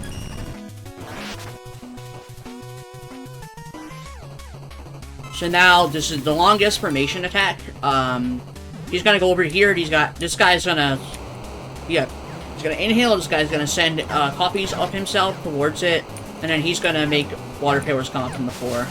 So now, this is the longest formation attack. He's gonna go over here, this guy's gonna... Yeah, he's gonna inhale, this guy's gonna send copies of himself towards it, and then he's gonna make water powers come up from the floor.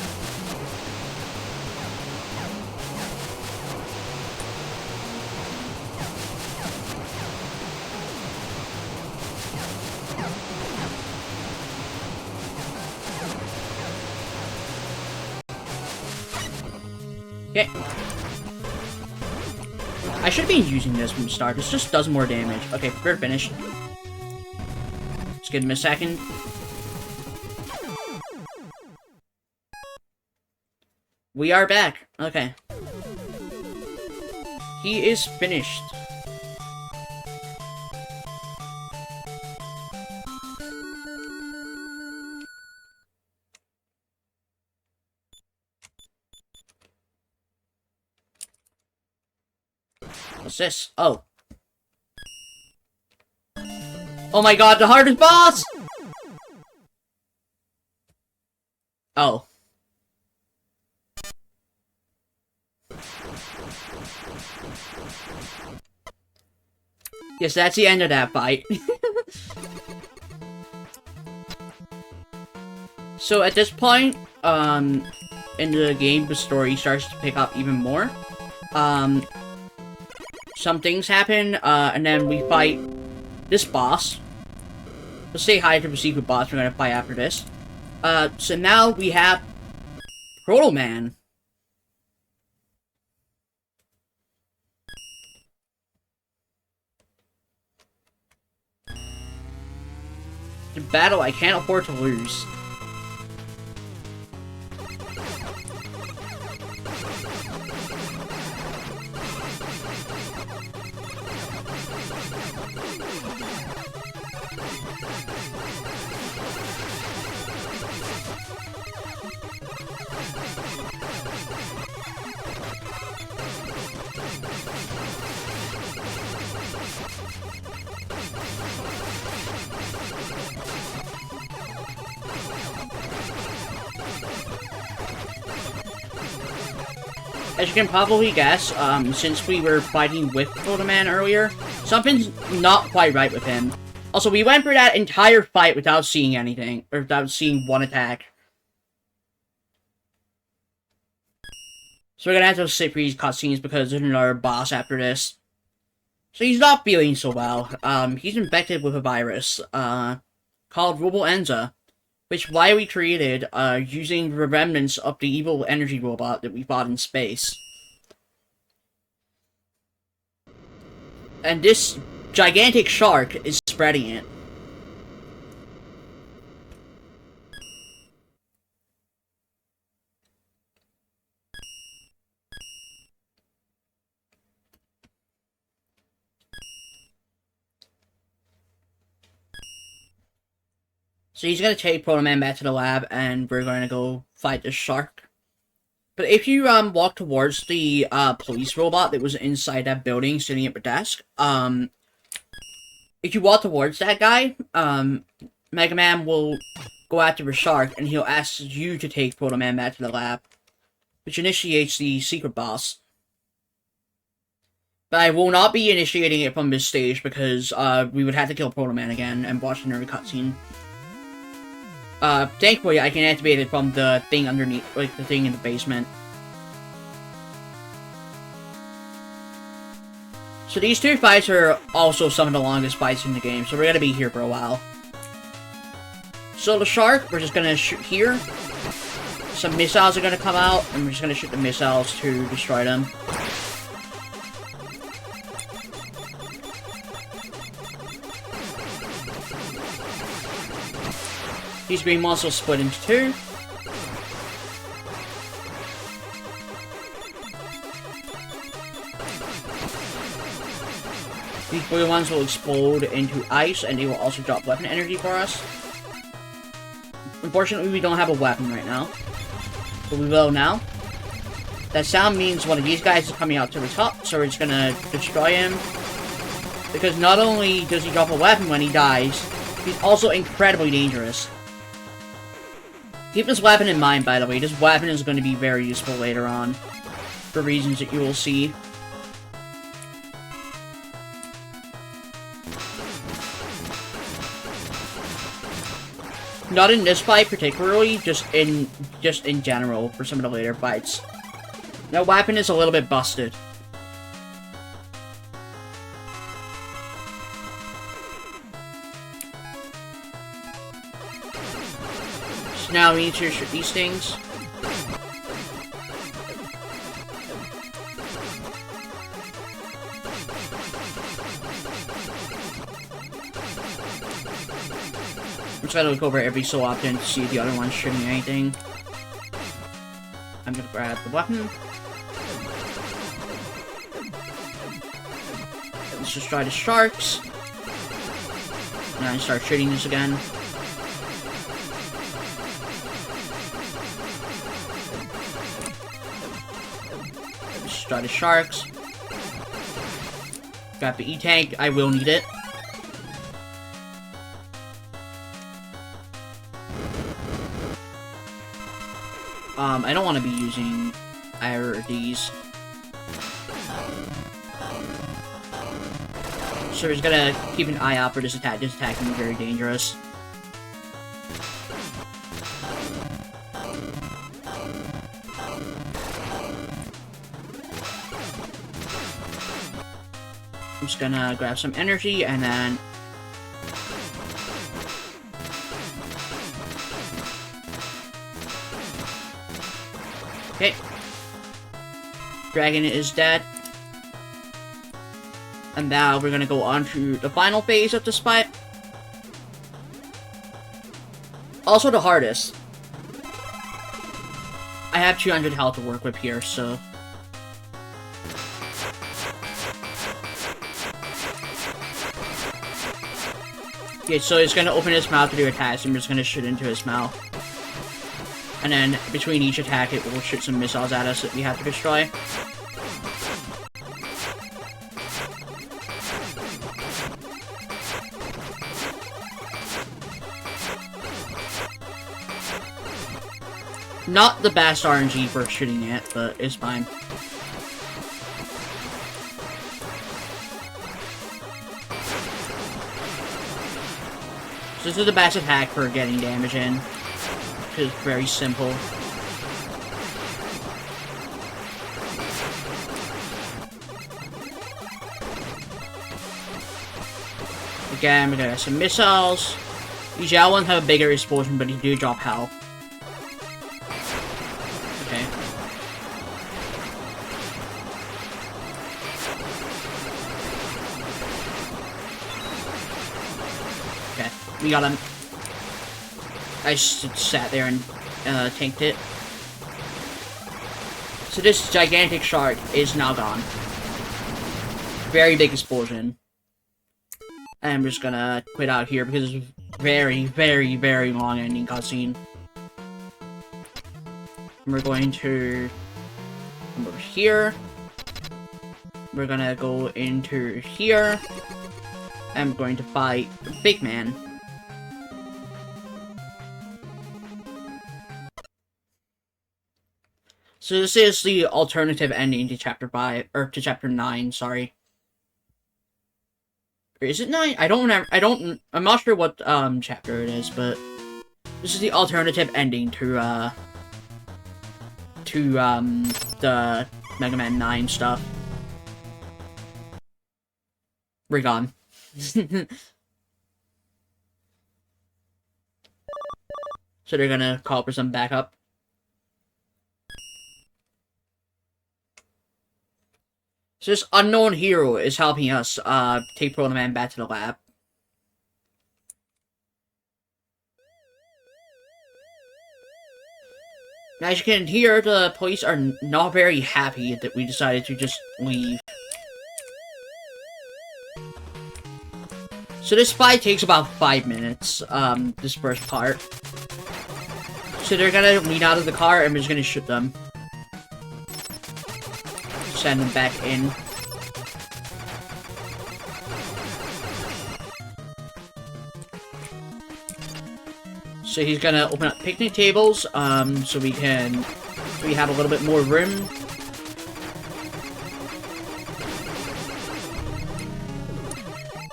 Okay. I should be using this from the start. This just does more damage. Okay, we're finished. Just give him a second. We are back. Okay. He is finished. What's this? Oh. Oh my god, the hardest boss! Oh. Yes, that's the end of that fight. So at this point, in the game, the story starts to pick up even more. Some things happen, and then we fight this boss. Let's say hi to the secret boss we're gonna fight after this. So now we have Proto Man. The battle I can't afford to lose. As you can probably guess, since we were fighting with Proto Man earlier, something's not quite right with him. Also, we went through that entire fight without seeing anything, or without seeing one attack. So we're gonna have to sit through these cutscenes because there's another boss after this. So he's not feeling so well. He's infected with a virus, called Robo-Enza, which we created, using the remnants of the evil energy robot that we fought in space. And this gigantic shark is spreading it. So he's gonna take Proto Man back to the lab, and we're gonna go fight the shark. But if you walk towards the police robot that was inside that building, sitting at the desk, if you walk towards that guy, Mega Man will go after the shark, and he'll ask you to take Proto Man back to the lab, which initiates the secret boss. But I will not be initiating it from this stage because we would have to kill Proto Man again and watch another cutscene. Thankfully, I can activate it from the thing underneath, like the thing in the basement. So these two fights are also some of the longest fights in the game, so we're gonna be here for a while. So the shark, we're just gonna shoot here. Some missiles are gonna come out, and we're just gonna shoot the missiles to destroy them. These green monsters split into two. These blue ones will explode into ice, and they will also drop weapon energy for us. Unfortunately, we don't have a weapon right now, but we will now. That sound means one of these guys is coming out to the top, so we're just gonna destroy him. Because not only does he drop a weapon when he dies, he's also incredibly dangerous. Keep this weapon in mind, by the way. This weapon is going to be very useful later on, for reasons that you will see. Not in this fight particularly, just in general for some of the later fights. That weapon is a little bit busted. So now we need to shoot these things. I'm trying to look over every so often to see if the other one's shooting anything. I'm gonna grab the weapon. Let's just try the sharks. Now I start shooting this again. Let's try the sharks. Got the E-Tank. I will need it. I don't want to be using either of these. So he's gonna keep an eye out for this attack. This attack can be very dangerous. I'm just gonna grab some energy and then... Okay. Dragon is dead. And now we're gonna go on to the final phase of this fight. Also the hardest. I have 200 health to work with here, so... Okay, so he's gonna open his mouth to do attacks, and we're just gonna shoot into his mouth. And then, between each attack, it will shoot some missiles at us that we have to destroy. Not the best RNG for shooting it, but it's fine. So this is the best attack for getting damage in. It's very simple. Again, we're gonna have some missiles. These yellow ones have a bigger explosion, but they do drop health. Okay. Okay, we got him. I just sat there and tanked it. So this gigantic shark is now gone. Very big explosion. And I'm just gonna quit out here because it's very, very, very long ending cutscene. And we're going to come over here. We're gonna go into here. I'm going to fight the big man. So this is the alternative ending to chapter 5, or to chapter 9, sorry. Or is it 9? I don't remember, I'm not sure what, chapter it is, but this is the alternative ending to the Mega Man 9 stuff. We're gone. So they're gonna call for some backup. So this unknown hero is helping us take Proto Man back to the lab. Now, as you can hear, the police are not very happy that we decided to just leave. So this fight takes about 5 minutes, this first part. So they're gonna lean out of the car and we're just gonna shoot them. Send them back in. So he's gonna open up picnic tables, so we have a little bit more room.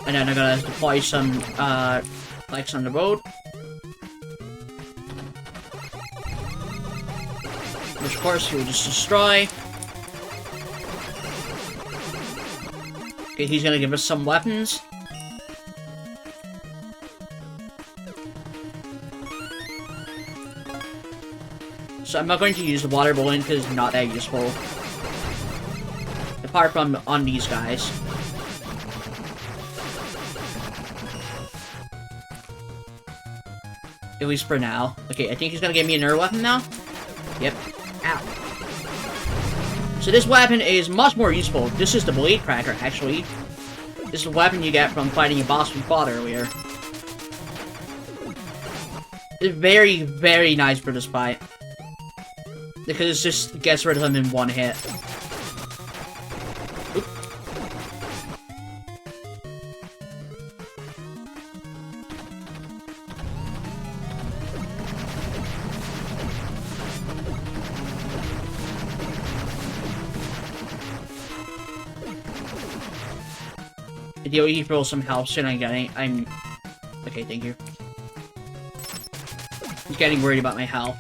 And then I'm gonna deploy some, lights on the road. Which of course he will just destroy. Okay, he's gonna give us some weapons. So I'm not going to use the water balloon because it's not that useful. Apart from on these guys. At least for now. Okay, I think he's gonna give me another weapon now. Yep. Ow. So this weapon is much more useful. This is the Blade Cracker, actually. This is the weapon you get from fighting a boss we fought earlier. It's very, very nice for this fight. Because it just gets rid of him in one hit. Oop. Deal, he throws some health soon. I'm... Okay, thank you. He's getting worried about my health.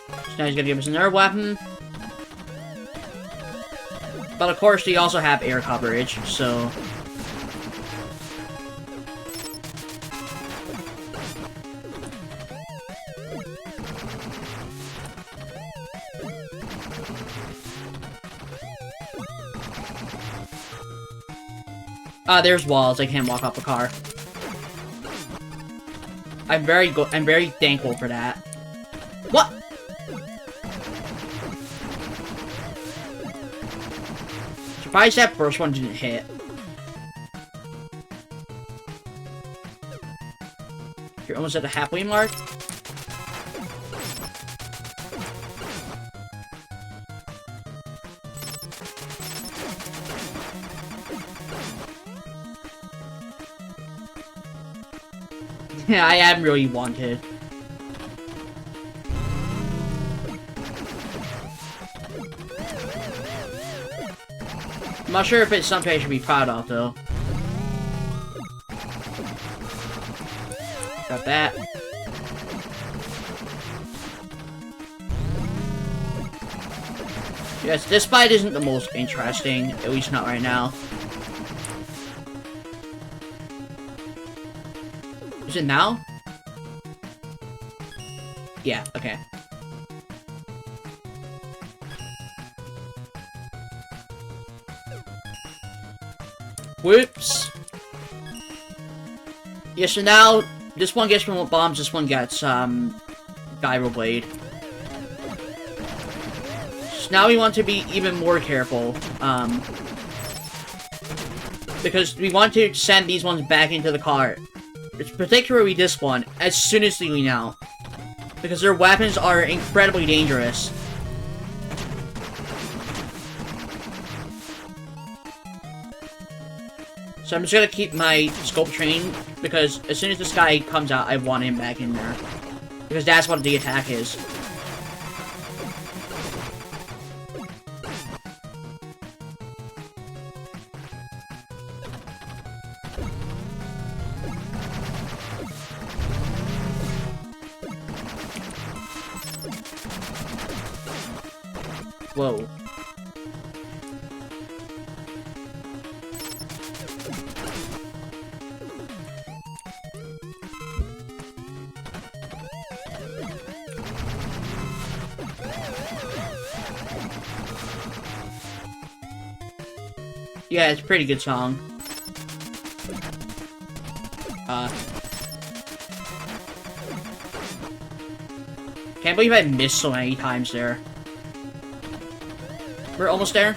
So now he's gonna give us another weapon. But of course, they also have air coverage, so... there's walls. I can't walk off a car. I'm very thankful for that. What? Surprised that first one didn't hit. You're almost at the halfway mark. Yeah, I am really wanted. I'm not sure if it's something I should be proud of, though. Got that. Yes, this fight isn't the most interesting, at least not right now. Is it now? Yeah, okay. Whoops. Yeah, so now, this one gets remote bombs, this one gets, gyro blade. So now we want to be even more careful, because we want to send these ones back into the car. It's particularly this one, as soon as we know. Because their weapons are incredibly dangerous. So I'm just gonna keep my scope trained, because as soon as this guy comes out, I want him back in there. Because that's what the attack is. Whoa. Yeah, it's a pretty good song. Can't believe I missed so many times there. We're almost there.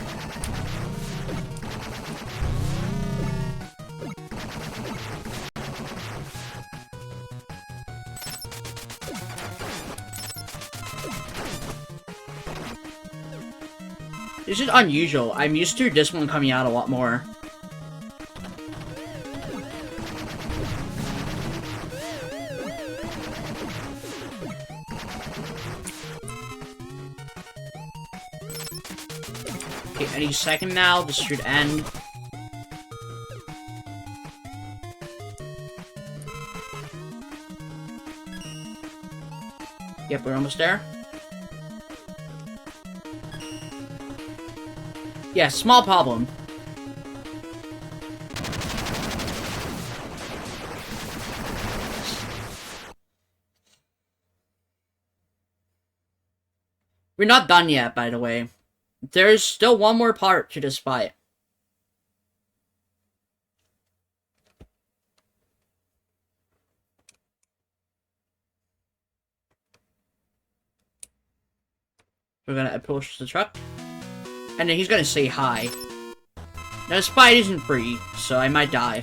This is unusual. I'm used to this one coming out a lot more. Okay, any second now, this should end. Yep, we're almost there. Yeah, small problem. We're not done yet, by the way. There's still one more part to this fight. We're gonna approach the truck. And then he's gonna say hi. Now this fight isn't free, so I might die.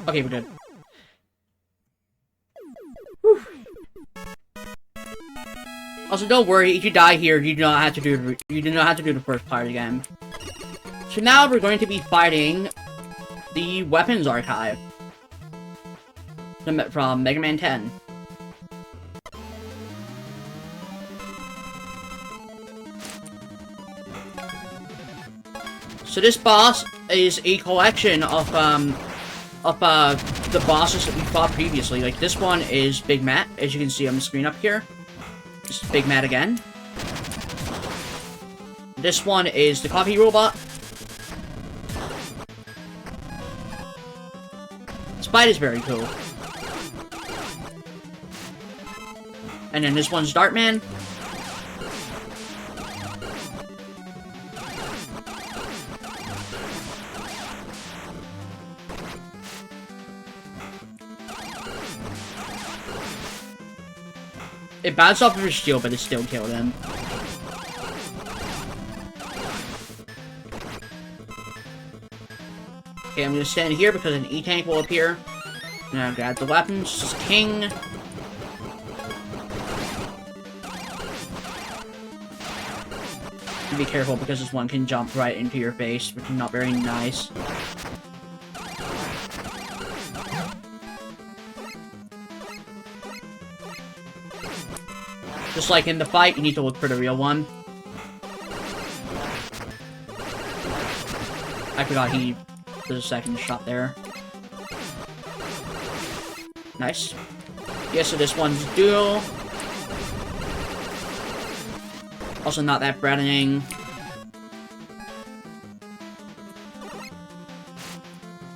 Okay, we're good. Also, don't worry, if you die here, you do not have to do the first part again. So now we're going to be fighting the Weapons Archive from Mega Man 10. So this boss is a collection of the bosses that we fought previously. Like, this one is Big Matt, as you can see on the screen up here. This is Big Matt again. This one is the coffee robot. Spite is very cool. And then this one's Dartman. It bounced off of his shield, but it still killed him. Okay, I'm gonna stand here because an E-Tank will appear. And I'll grab the weapons. This is King. Be careful because this one can jump right into your face, which is not very nice. Just like in the fight, you need to look for the real one. I forgot there's a second shot there. Nice. Yeah, so this one's dual. Also not that threatening.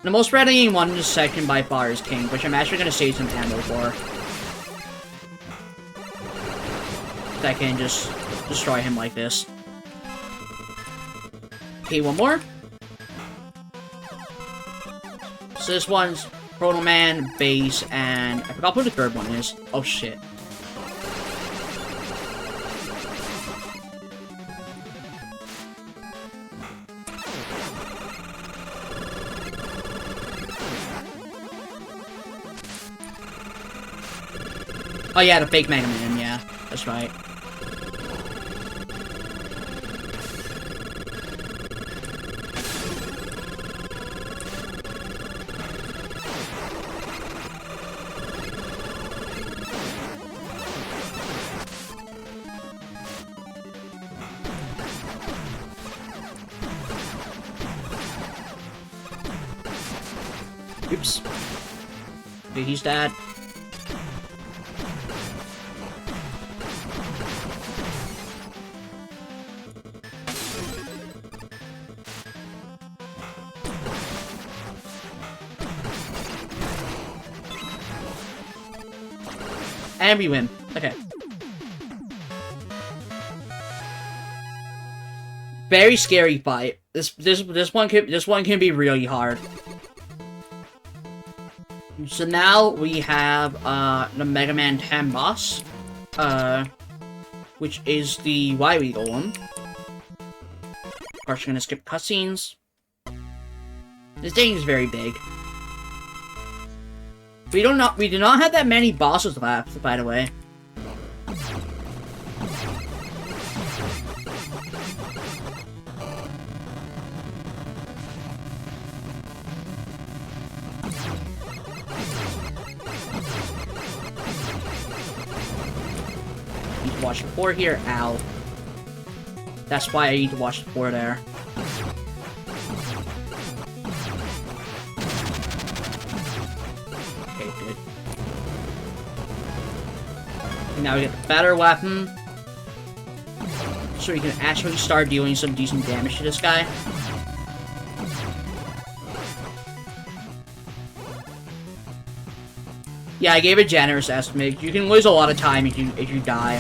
The most threatening one in this section by far is King, which I'm actually gonna save some ammo for. That can just destroy him like this. Okay, one more. So this one's Proto Man, Base, and I forgot what the third one is. Oh shit. Oh yeah, the fake Mega Man, yeah. That's right. Oops. Okay, he's dead. And we win. Okay. Very scary fight. This one can be really hard. So now we have the Mega Man 10 boss, which is the Wiry Golem. Of course, we're gonna skip cutscenes. This thing is very big. We do not have that many bosses left, by the way. Need to watch the 4 here. Ow. That's why I need to watch the 4 there. Now we get the better weapon, so we can actually start dealing some decent damage to this guy. Yeah, I gave a generous estimate. You can lose a lot of time if you die.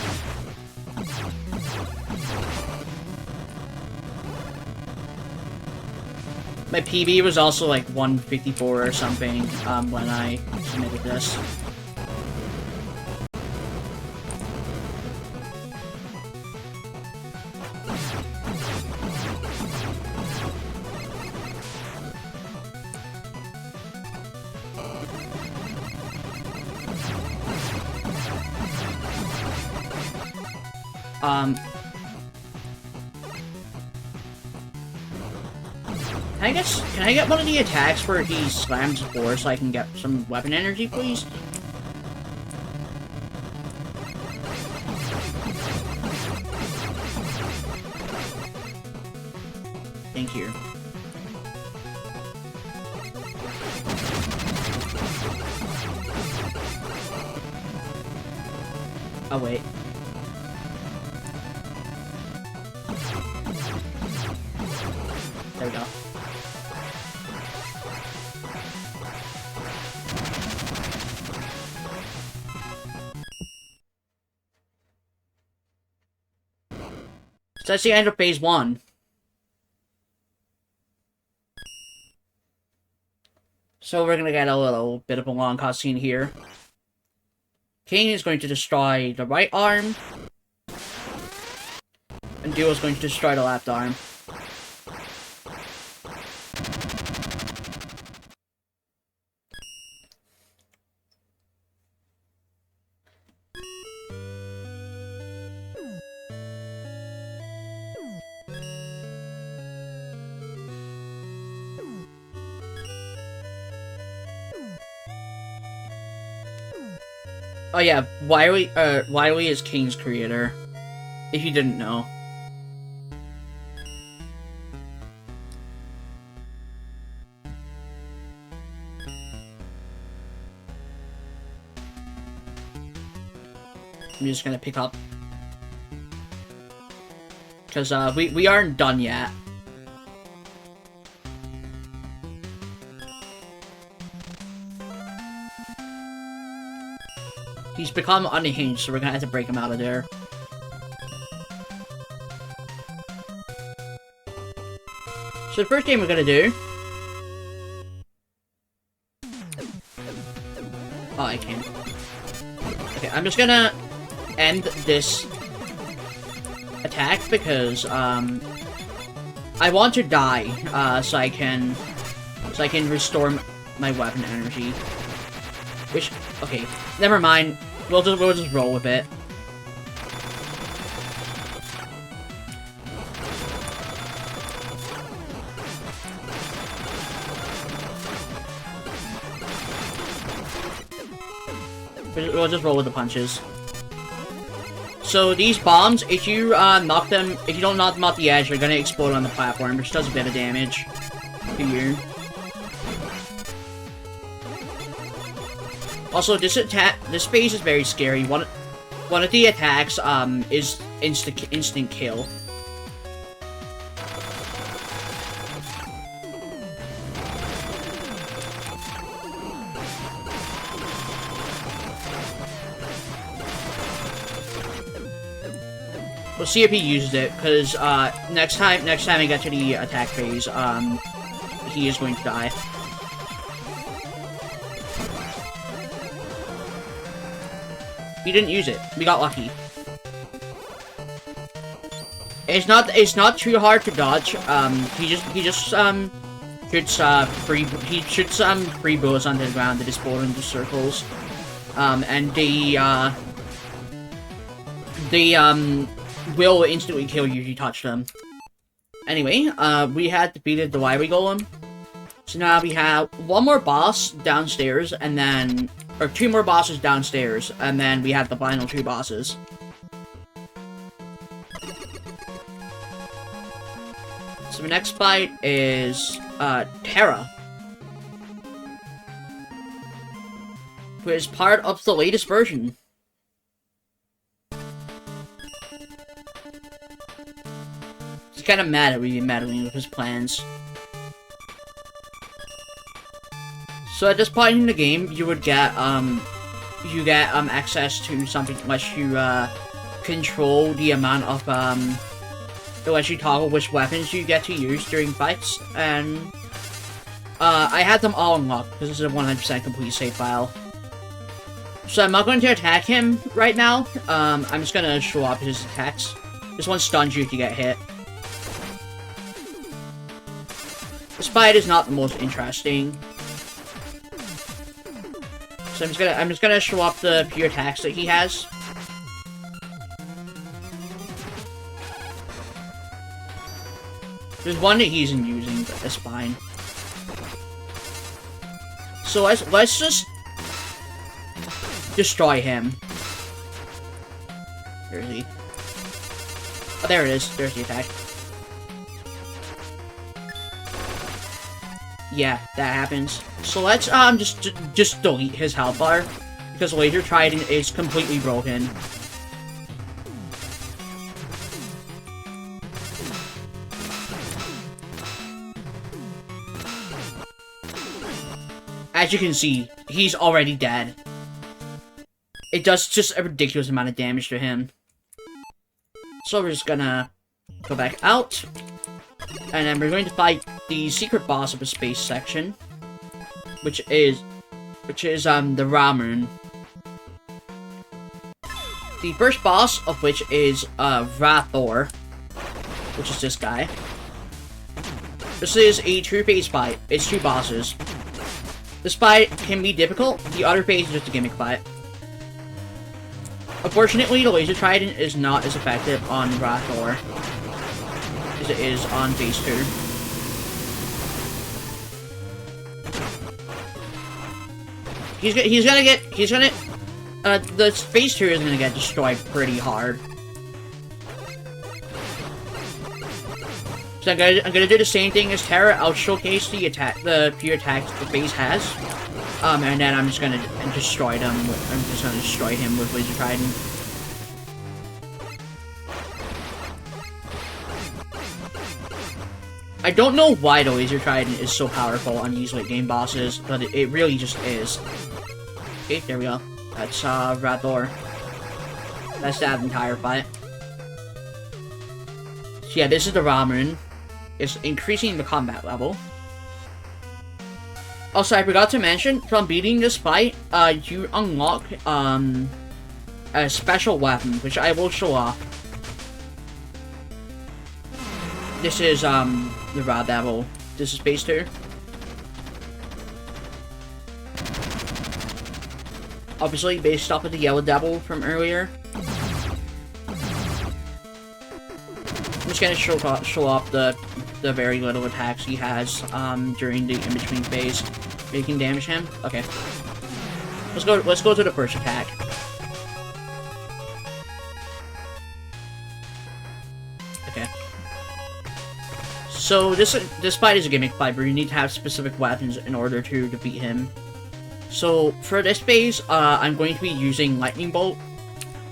My PB was also like 154 or something when I submitted this. Can I get one of the attacks where he slams the door so I can get some weapon energy, please? Thank you. Oh, wait. There we go. So that's the end of phase 1. So we're gonna get a little bit of a long cutscene here. King is going to destroy the right arm, and Duo is going to destroy the left arm. Oh yeah, Wily is King's creator, if you didn't know. I'm just gonna pick up. Because, we aren't done yet. He's become unhinged, so we're gonna have to break him out of there. So the first game we're gonna do... Oh, I can't. Okay, I'm just gonna end this attack because, I want to die, so I can restore my weapon energy. Which, okay, never mind. We'll just roll with it. We'll just roll with the punches. So these bombs, if you don't knock them off the edge, they're gonna explode on the platform, which does a bit of damage to you. Also, this phase is very scary. One of the attacks is instant kill. We'll see if he uses it, because next time I get to the attack phase, he is going to die. He didn't use it. We got lucky. It's not too hard to dodge. He just shoots free bullets onto the ground that explode into circles. And they will instantly kill you if you touch them. Anyway, we had defeated the Wiry Golem. So now we have one more boss downstairs, and then... Or 2 more bosses downstairs, and then we have the final 2 bosses. So the next fight is, Terra. Who is part of the latest version. He's kinda mad at me, meddling with his plans. So at this point in the game, you would get, access to something that lets you, control the amount of, it lets you toggle which weapons you get to use during fights, and, I had them all unlocked, because this is a 100% complete save file. So I'm not going to attack him right now, I'm just gonna show up his attacks. This one stuns you if you get hit. This fight is not the most interesting. So I'm just gonna show up the few attacks that he has. There's one that he isn't using, but that's fine. So let's just destroy him. Where is he? Oh, there it is. There's the attack. Yeah, that happens. So let's just delete his health bar because Laser Trident is completely broken. As you can see, he's already dead. It does just a ridiculous amount of damage to him. So we're just gonna go back out. And then we're going to fight the secret boss of the space section. Which is the Ramun. The first boss of which is Rathor. Which is this guy. This is a two-phase fight. It's two bosses. This fight can be difficult, the other phase is just a gimmick fight. Unfortunately, the Laser Trident is not as effective on Rathor as it is on phase 2. The phase 2 is gonna get destroyed pretty hard. So I'm gonna do the same thing as Terra. I'll showcase the few attacks the base has, and then I'm just gonna destroy them. I'm just gonna destroy him with Laser Trident. I don't know why the Laser Trident is so powerful on these late game bosses, but it really just is. Okay, there we go. That's Rathor. That's that entire fight. So yeah, this is the Ramun. It's increasing the combat level. Also, I forgot to mention, from beating this fight, you unlock, a special weapon, which I will show off. This is, the Rod Devil. This is phase 2. Obviously, based off of the Yellow Devil from earlier. I'm just gonna show off the very little attacks he has during the in-between phase. You can damage him. Okay. Let's go to the first attack. Okay. So this fight is a gimmick fight, but you need to have specific weapons in order to defeat him. So for this phase, I'm going to be using Lightning Bolt.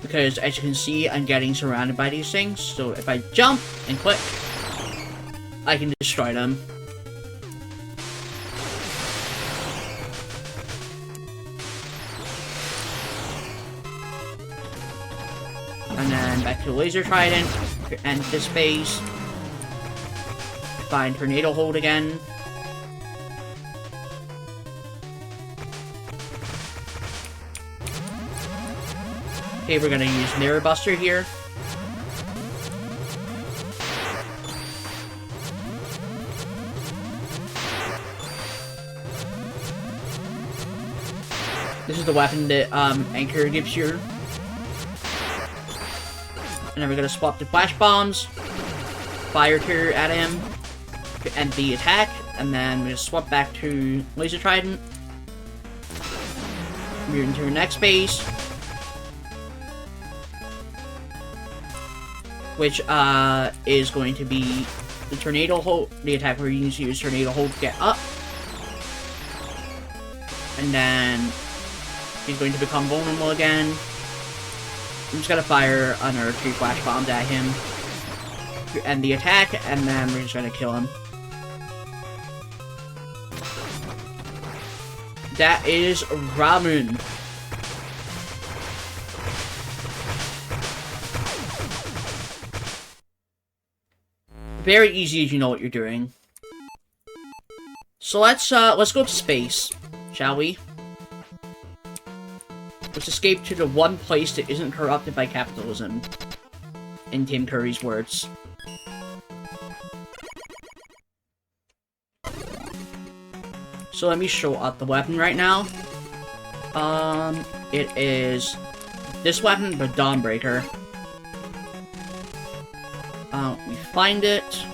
Because, as you can see, I'm getting surrounded by these things. So, if I jump and click, I can destroy them. And then, back to Laser Trident. End this phase. Find Tornado Hold again. Okay, we're gonna use Mirror Buster here. This is the weapon that Anchor gives you. And then we're gonna swap to Flash Bombs, Fire Tear at him, to end the attack, and then we're gonna swap back to Laser Trident. Move into our next phase. Which is going to be the Tornado Hold, the attack where you need to use Tornado Hold to get up. And then he's going to become vulnerable again. I'm just gonna fire another 3 Flash Bombs at him to end the attack, and then we're just gonna kill him. That is Ramun. Very easy if you know what you're doing. So let's go to space, shall we? Let's escape to the one place that isn't corrupted by capitalism. In Tim Curry's words. So let me show up the weapon right now. It is this weapon, the Dawnbreaker. We find it.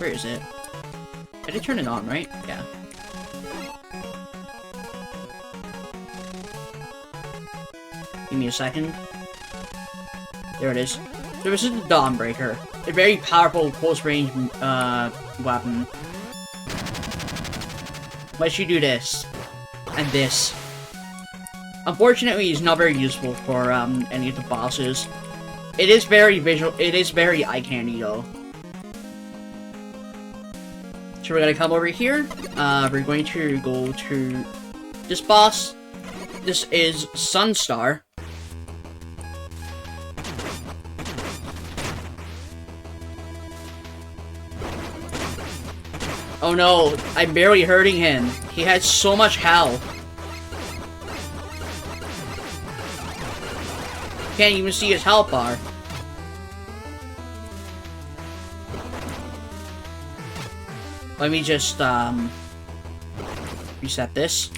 Where is it? I did turn it on, right? Yeah. Give me a second. There it is. So this is the Dawnbreaker. A very powerful close-range weapon. Lets you do this. And this. Unfortunately, it's not very useful for any of the bosses. It is very visual. It is very eye-candy, though. So we're gonna come over here. We're going to go to this boss. This is Sunstar. Oh no, I'm barely hurting him. He has so much health. Can't even see his health bar. Let me just reset this.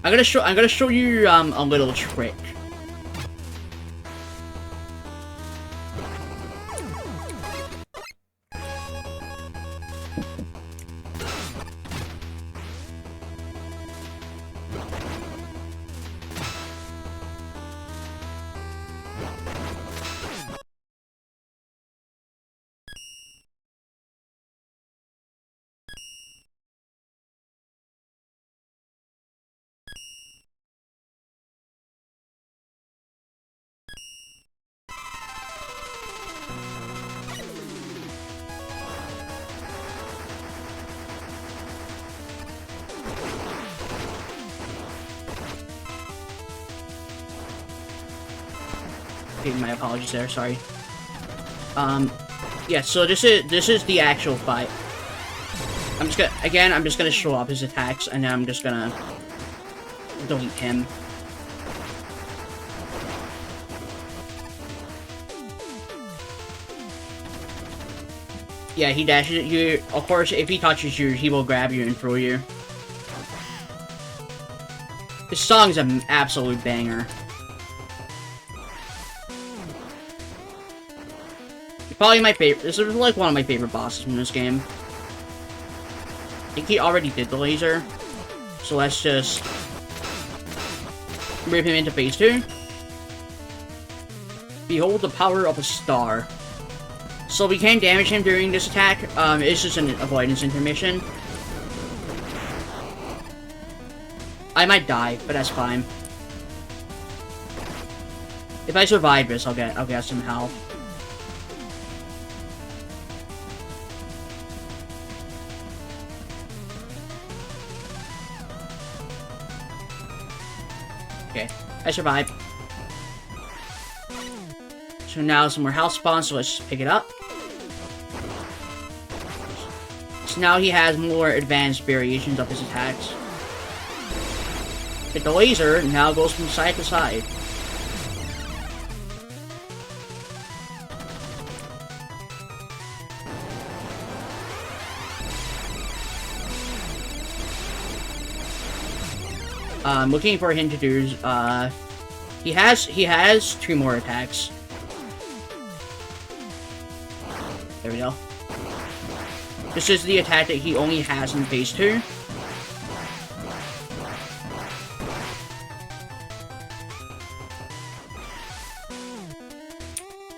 I'm gonna show you a little trick. Okay, my apologies there, sorry. Yeah, so this is the actual fight. I'm just gonna show off his attacks, and then I'm just gonna delete him. Yeah, he dashes at you. Of course, if he touches you, he will grab you and throw you. This song's an absolute banger. Probably my favorite. This is like one of my favorite bosses from this game. I think he already did the laser. So let's just rip him into phase 2. Behold the power of a star. So we can't damage him during this attack. It's just an avoidance intermission. I might die, but that's fine. If I survive this, I'll get some health. Okay, I survived. So now some more health spawns, so let's just pick it up. So now he has more advanced variations of his attacks. Hit the laser, now goes from side to side. I'm looking for him to do, he has 2 more attacks. There we go. This is the attack that he only has in phase 2.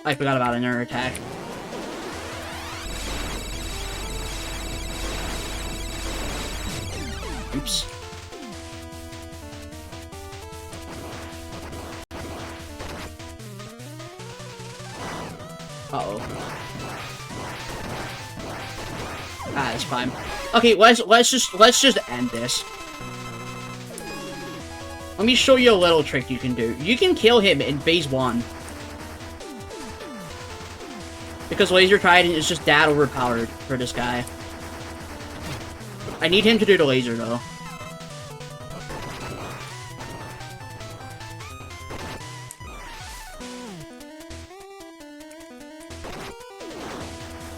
I forgot about another attack. Oops. Uh-oh. Ah, that's fine. Okay, let's just end this. Let me show you a little trick you can do. You can kill him in phase 1. Because Laser Trident is just that overpowered for this guy. I need him to do the laser, though.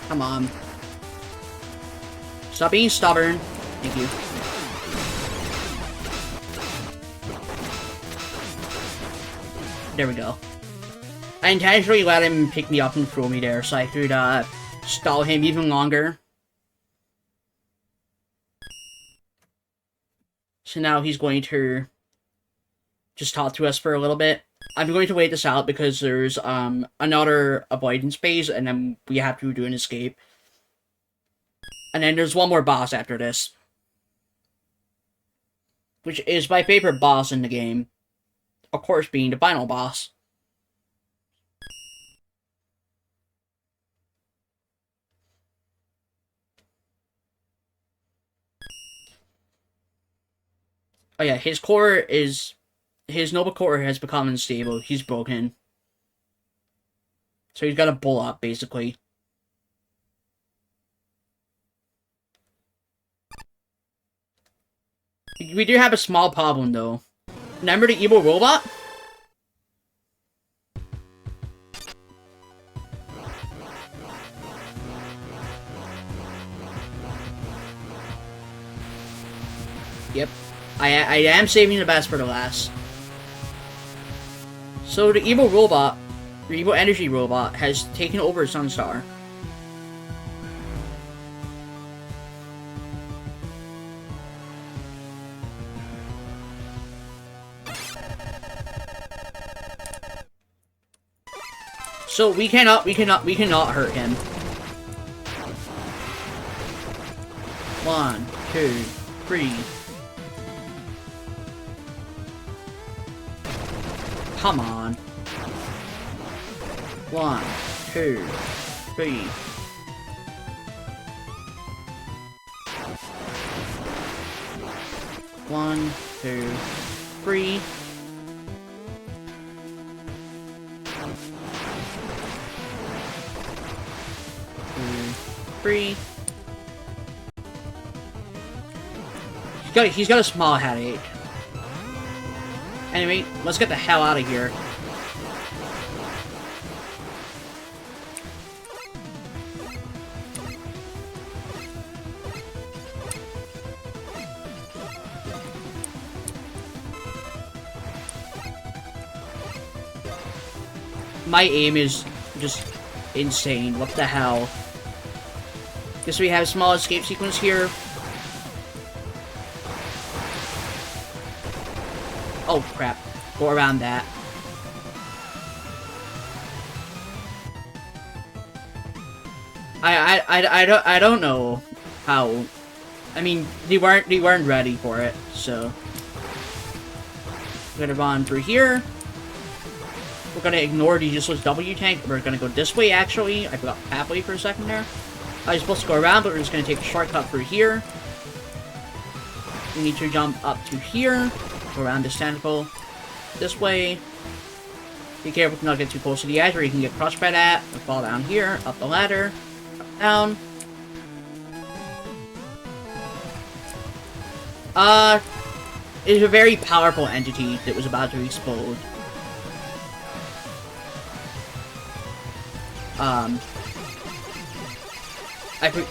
Come on. Stop being stubborn. Thank you. There we go. I intentionally let him pick me up and throw me there so I could stall him even longer. So now he's going to just talk to us for a little bit. I'm going to wait this out because there's another avoidance phase, and then we have to do an escape. And then there's one more boss after this, which is my favorite boss in the game. Of course, being the final boss. Oh yeah, his noble core has become unstable. He's broken. So he's got a bull up, basically. We do have a small problem, though. Remember the evil robot? Yep. I am saving the best for the last. So the evil robot, the evil energy robot, has taken over Sunstar. So we cannot hurt him. 1, 2, 3. Come on. 1, 2, 3. One, 2, 3. 3. He's got a small headache. Anyway, let's get the hell out of here. My aim is just insane. What the hell? Guess we have a small escape sequence here. Oh crap. Go around that. I don't know how. I mean, they weren't ready for it, so we're gonna run through here. We're gonna ignore the useless W tank. We're gonna go this way actually. I forgot pathway for a second there. I was supposed to go around, but we're just gonna take a shortcut through here. We need to jump up to here. Go around this tentacle. This way. Be careful to not get too close to the edge, or you can get crushed by that. Or fall down here, up the ladder, up, down. It's a very powerful entity that was about to explode.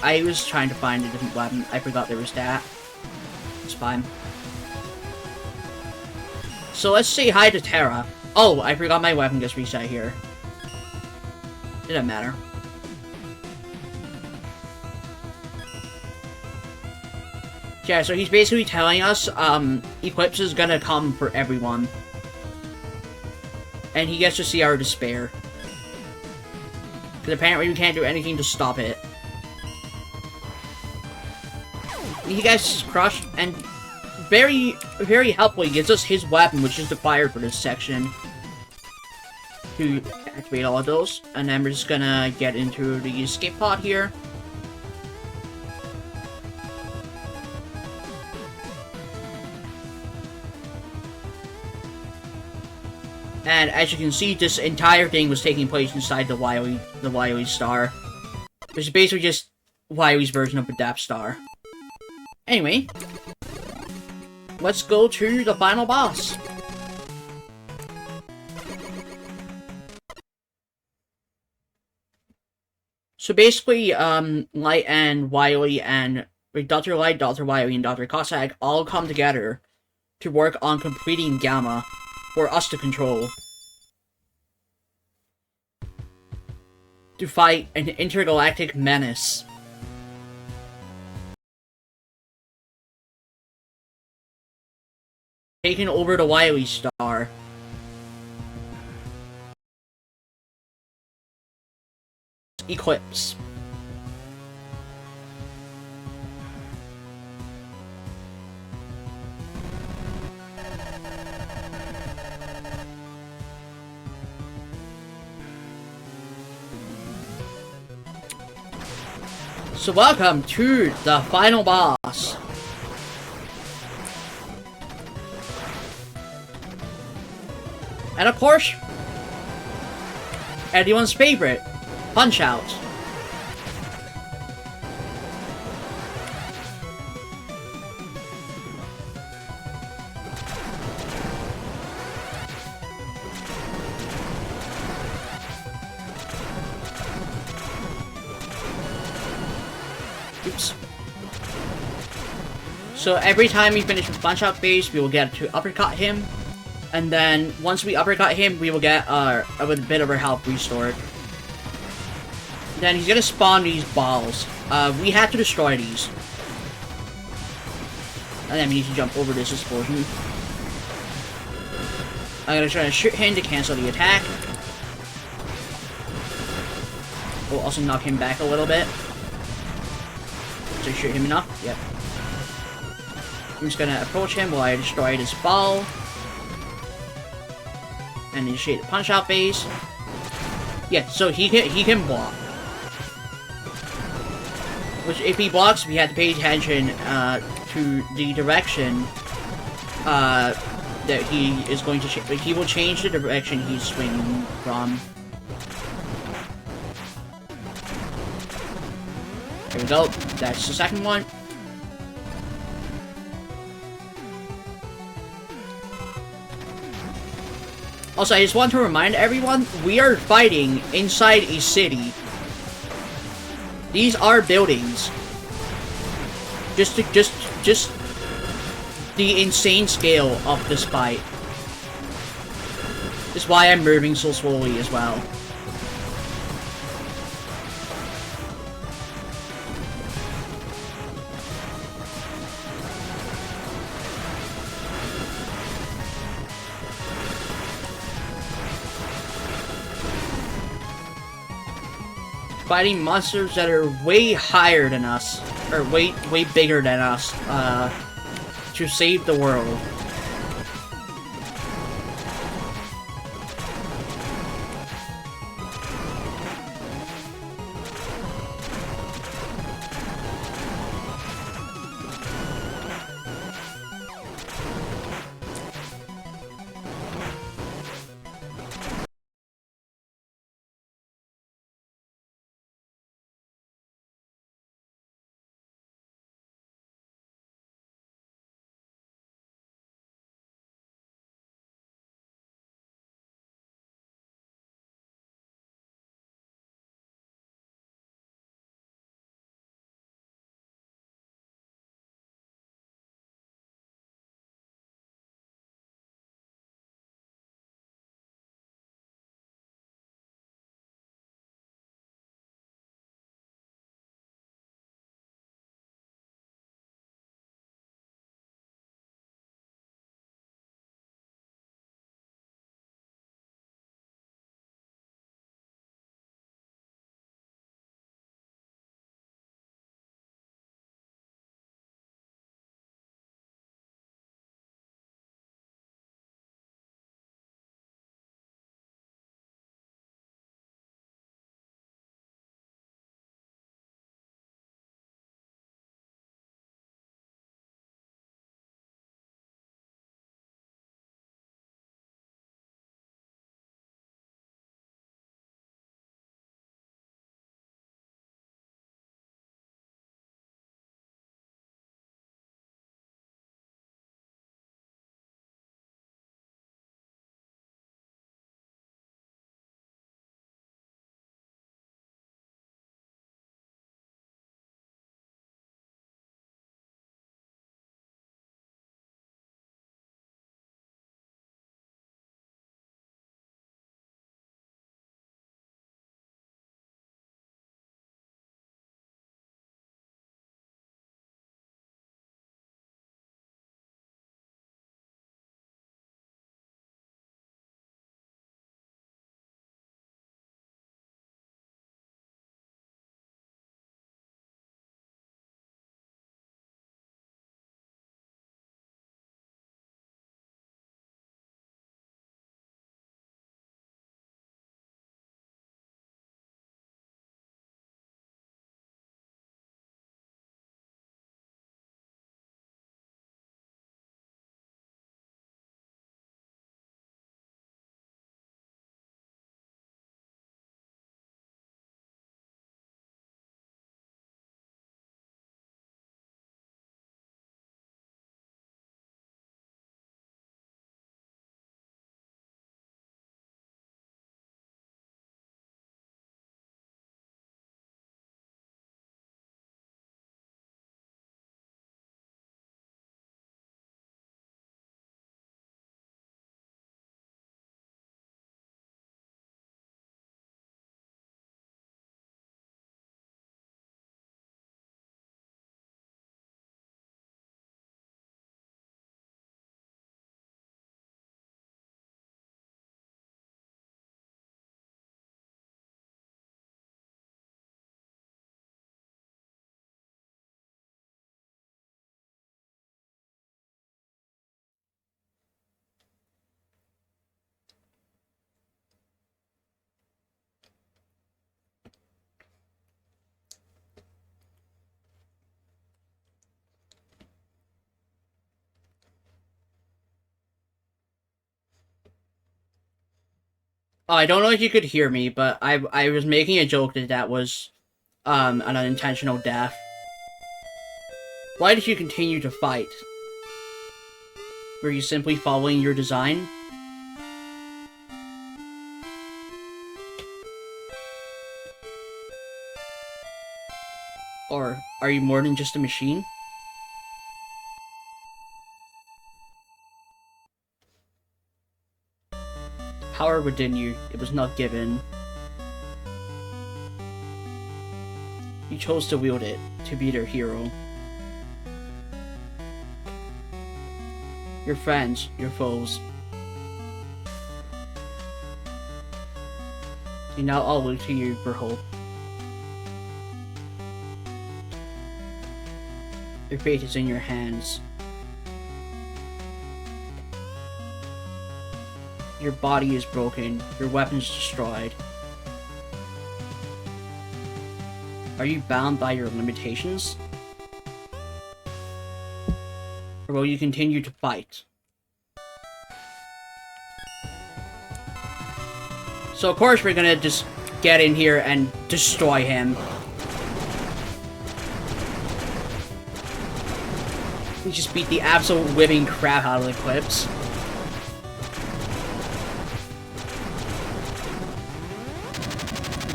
I was trying to find a different weapon. I forgot there was that. It's fine. So let's say hi to Terra. Oh, I forgot my weapon gets reset here. It doesn't matter. Yeah, so he's basically telling us, Eclipse is gonna come for everyone. And he gets to see our despair. Because apparently we can't do anything to stop it. He gets crushed, and very, very helpfully gives us his weapon, which is required for this section. To activate all of those. And then we're just gonna get into the escape pod here. And as you can see, this entire thing was taking place inside the Wily Star. Which is basically just Wily's version of the Death Star. Anyway, let's go to the final boss. So basically, Light and Wily and Dr. Light, Dr. Wily, and Dr. Cossack all come together to work on completing Gamma for us to control. to fight an intergalactic menace. Taking over the Wily Star. Eclipse. So welcome to the final boss. And of course, everyone's favorite, Punch-Out. Oops. So every time we finish with Punch-Out phase, we will get to uppercut him. And then, once we uppercut him, we will get a bit of our health restored. Then he's gonna spawn these balls. We have to destroy these. And then we need to jump over this explosion. I'm gonna try to shoot him to cancel the attack. We'll also knock him back a little bit. So shoot him enough. Yep. I'm just gonna approach him while I destroy this ball. And initiate the Punch-Out phase. Yeah, so he can block. Which, if he blocks, we have to pay attention to the direction that he is going to change. He will change the direction he's swinging from. There we go. That's the second one. Also, I just want to remind everyone, we are fighting inside a city. These are buildings. Just the insane scale of this fight. Is why I'm moving so slowly as well. Fighting monsters that are way higher than us, or way bigger than us, to save the world. Oh, I don't know if you could hear me, but I was making a joke that was an unintentional death. Why did you continue to fight? Were you simply following your design? Or are you more than just a machine? Power within you, it was not given. You chose to wield it, to be their hero. Your friends, your foes. They now all look to you for hope. Your fate is in your hands. Your body is broken, your weapons destroyed. Are you bound by your limitations? Or will you continue to fight? So of course we're gonna just get in here and destroy him. We just beat the absolute whipping crap out of the Eclipse.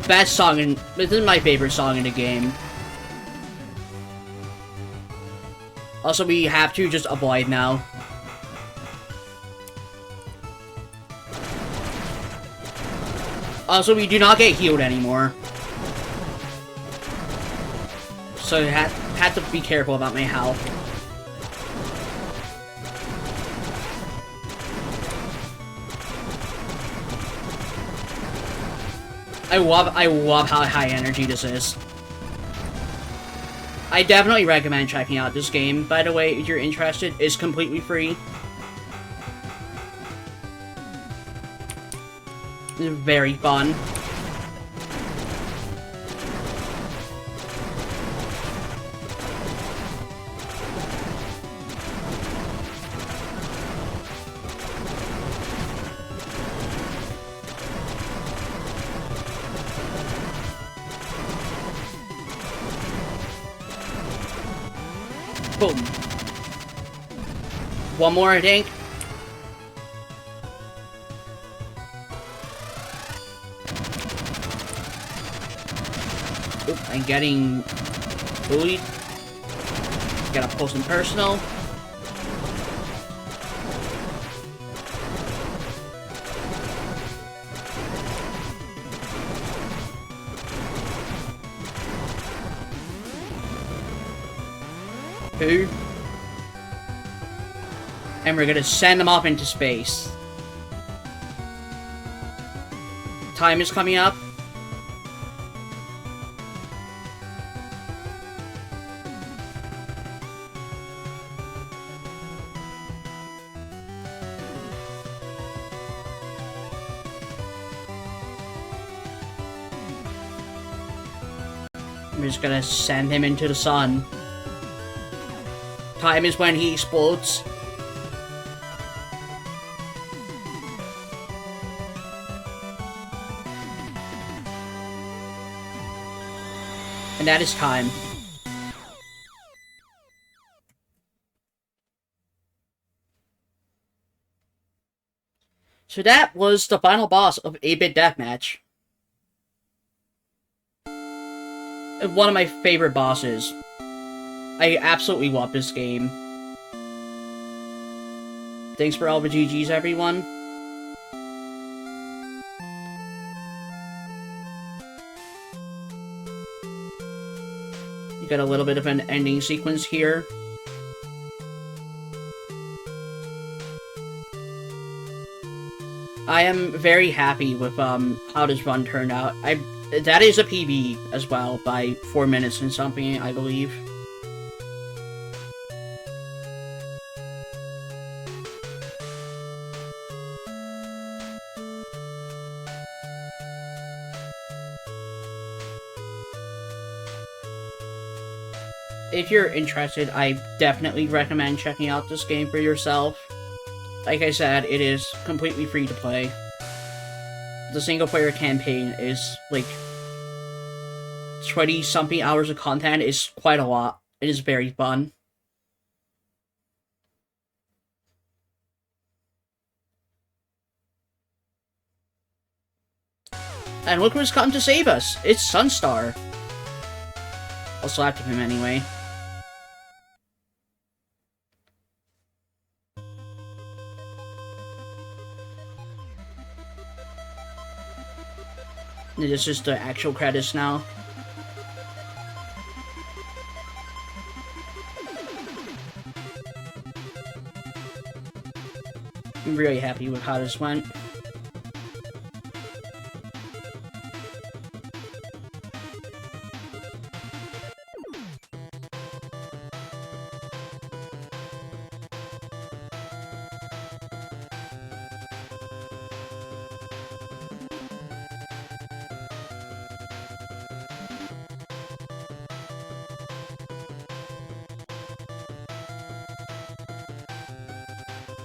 Best song in... This is my favorite song in the game. Also, we have to just avoid now. Also, we do not get healed anymore. So I had to be careful about my health. I love how high energy this is. I definitely recommend checking out this game, by the way, if you're interested. It's completely free. It's very fun. Boom. One more, I think. Oop, I'm getting bullied. Gotta post in personal. Who? And we're gonna send them off into space. Time is coming up. We're just gonna send him into the sun. Time is when he explodes. And that is time. So that was the final boss of 8-Bit Deathmatch. One of my favorite bosses. I absolutely love this game. Thanks for all the GGs, everyone. You got a little bit of an ending sequence here. I am very happy with how this run turned out. That is a PB as well, by 4 minutes and something, I believe. If you're interested, I definitely recommend checking out this game for yourself. Like I said, it is completely free to play. the single player campaign is like 20 something hours of content is quite a lot. It is very fun. And look who's come to save us! It's Sunstar! I'll slap him anyway. This is the actual credits now. I'm really happy with how this went.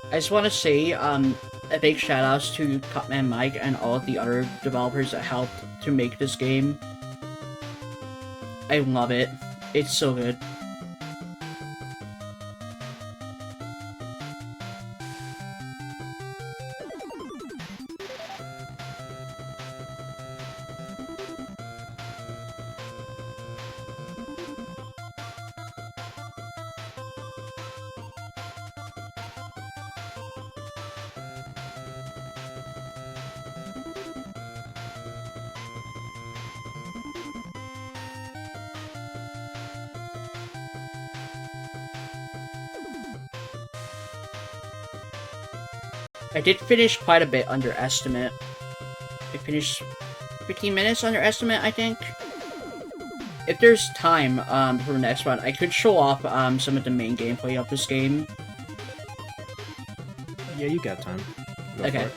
I just want to say, a big shout outs to Cutman Mike and all of the other developers that helped to make this game. I love it. It's so good. I did finish quite a bit under estimate. I finished 15 minutes under estimate, I think. If there's time for the next one, I could show off some of the main gameplay of this game. Yeah, you got time. Go okay. For it.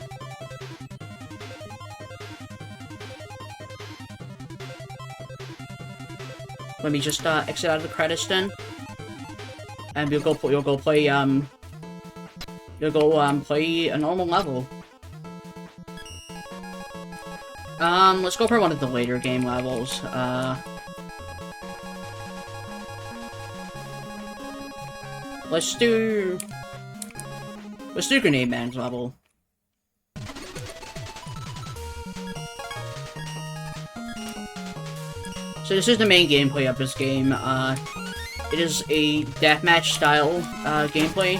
Let me just exit out of the credits then, and you'll go play play a normal level. Let's go for one of the later game levels. Let's do Grenade Man's level. So this is the main gameplay of this game. It is a deathmatch style gameplay,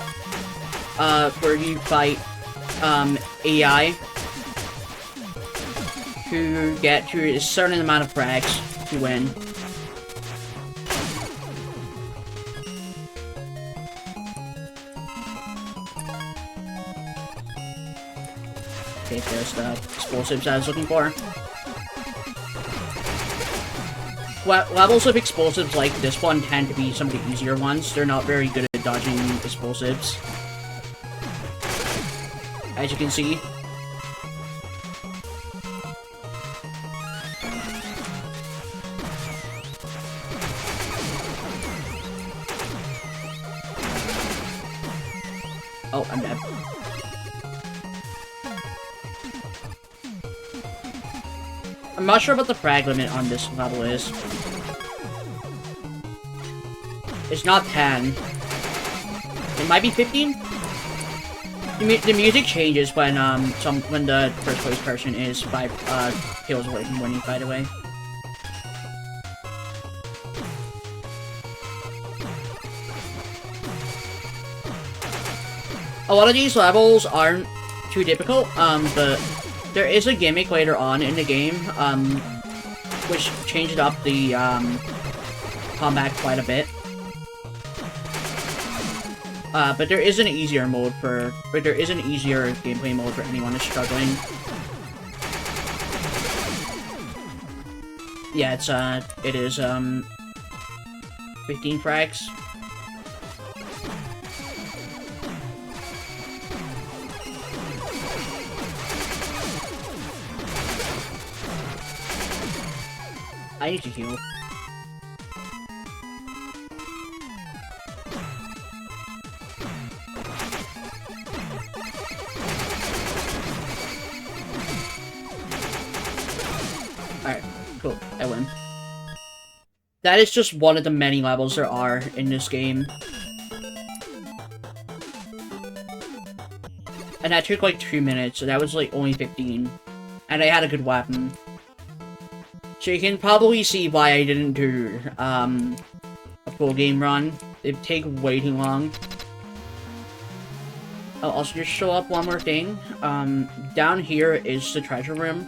where you fight AI to get to a certain amount of frags to win. Okay, there's the explosives I was looking for. Levels of explosives like this one tend to be some of the easier ones. They're not very good at dodging explosives, as you can see. Oh, I'm dead. I'm not sure what the frag limit on this level is. It's not 10. It might be 15? The music changes when when the first place person is 5 kills away from winning, by the way. A lot of these levels aren't too difficult, but there is a gimmick later on in the game, which changed up the combat quite a bit. But there is an easier mode there is an easier gameplay mode for anyone who's struggling. Yeah, it is 15 frags. I need to heal. Alright, cool. I win. That is just one of the many levels there are in this game. And that took like 2 minutes, so that was like only 15. And I had a good weapon. So you can probably see why I didn't do a full game run. It'd take way too long. I'll also just show up one more thing. Down here is the treasure room.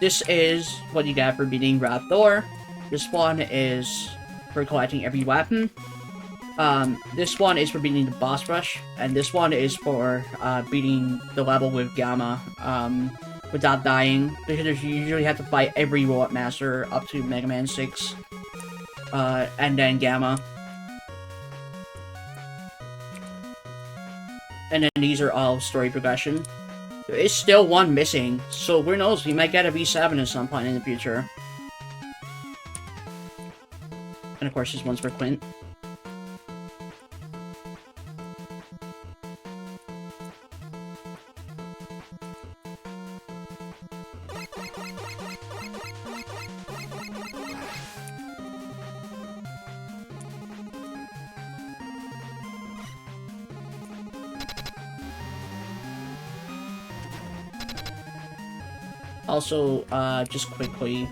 This is what you get for beating Rat Thor. This one is for collecting every weapon. This one is for beating the boss rush, and this one is for beating the level with Gamma without dying, because you usually have to fight every Robot Master up to Mega Man 6, and then Gamma. And then these are all story progression. There is still one missing, so who knows, we might get a V7 at some point in the future. And of course, this one's for Quint. Also, just quickly,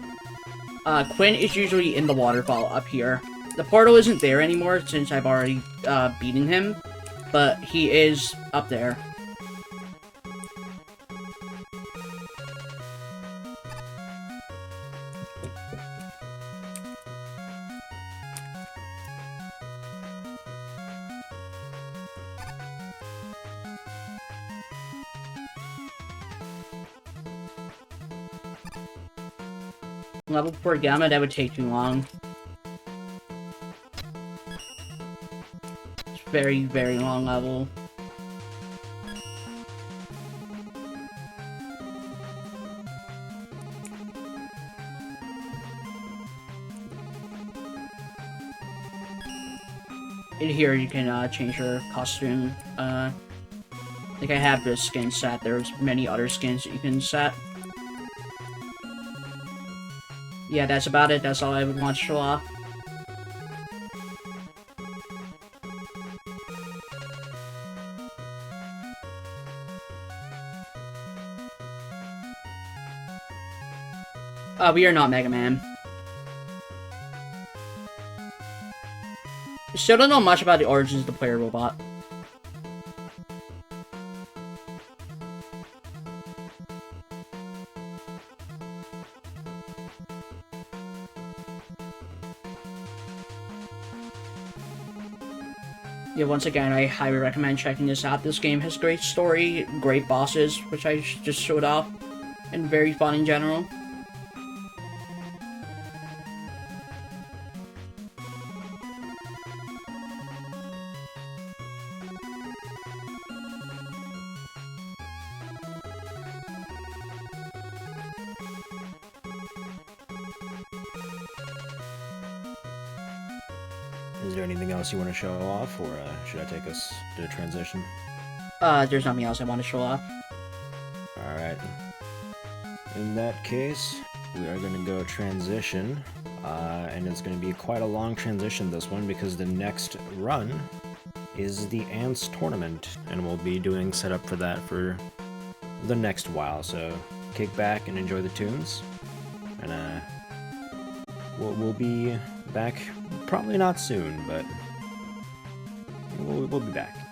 Quint is usually in the waterfall up here. The portal isn't there anymore since I've already beaten him, but he is up there. Level 4 Gamma, that would take too long. It's very, very long level. In here, you can change your costume. Like I have this skin set. There's many other skins that you can set. Yeah, that's about it. That's all I would want to show off. We are not Mega Man. I still don't know much about the origins of the player robot. Yeah, once again, I highly recommend checking this out. This game has great story, great bosses, which I just showed off, and very fun in general. Is there anything else you want to show off, or should I take us to the transition? There's nothing else I want to show off. Alright. In that case, we are going to go transition, and it's going to be quite a long transition, this one, because the next run is the Ants Tournament, and we'll be doing setup for that for the next while, so kick back and enjoy the tunes, and we'll be back, probably not soon, but we'll be back.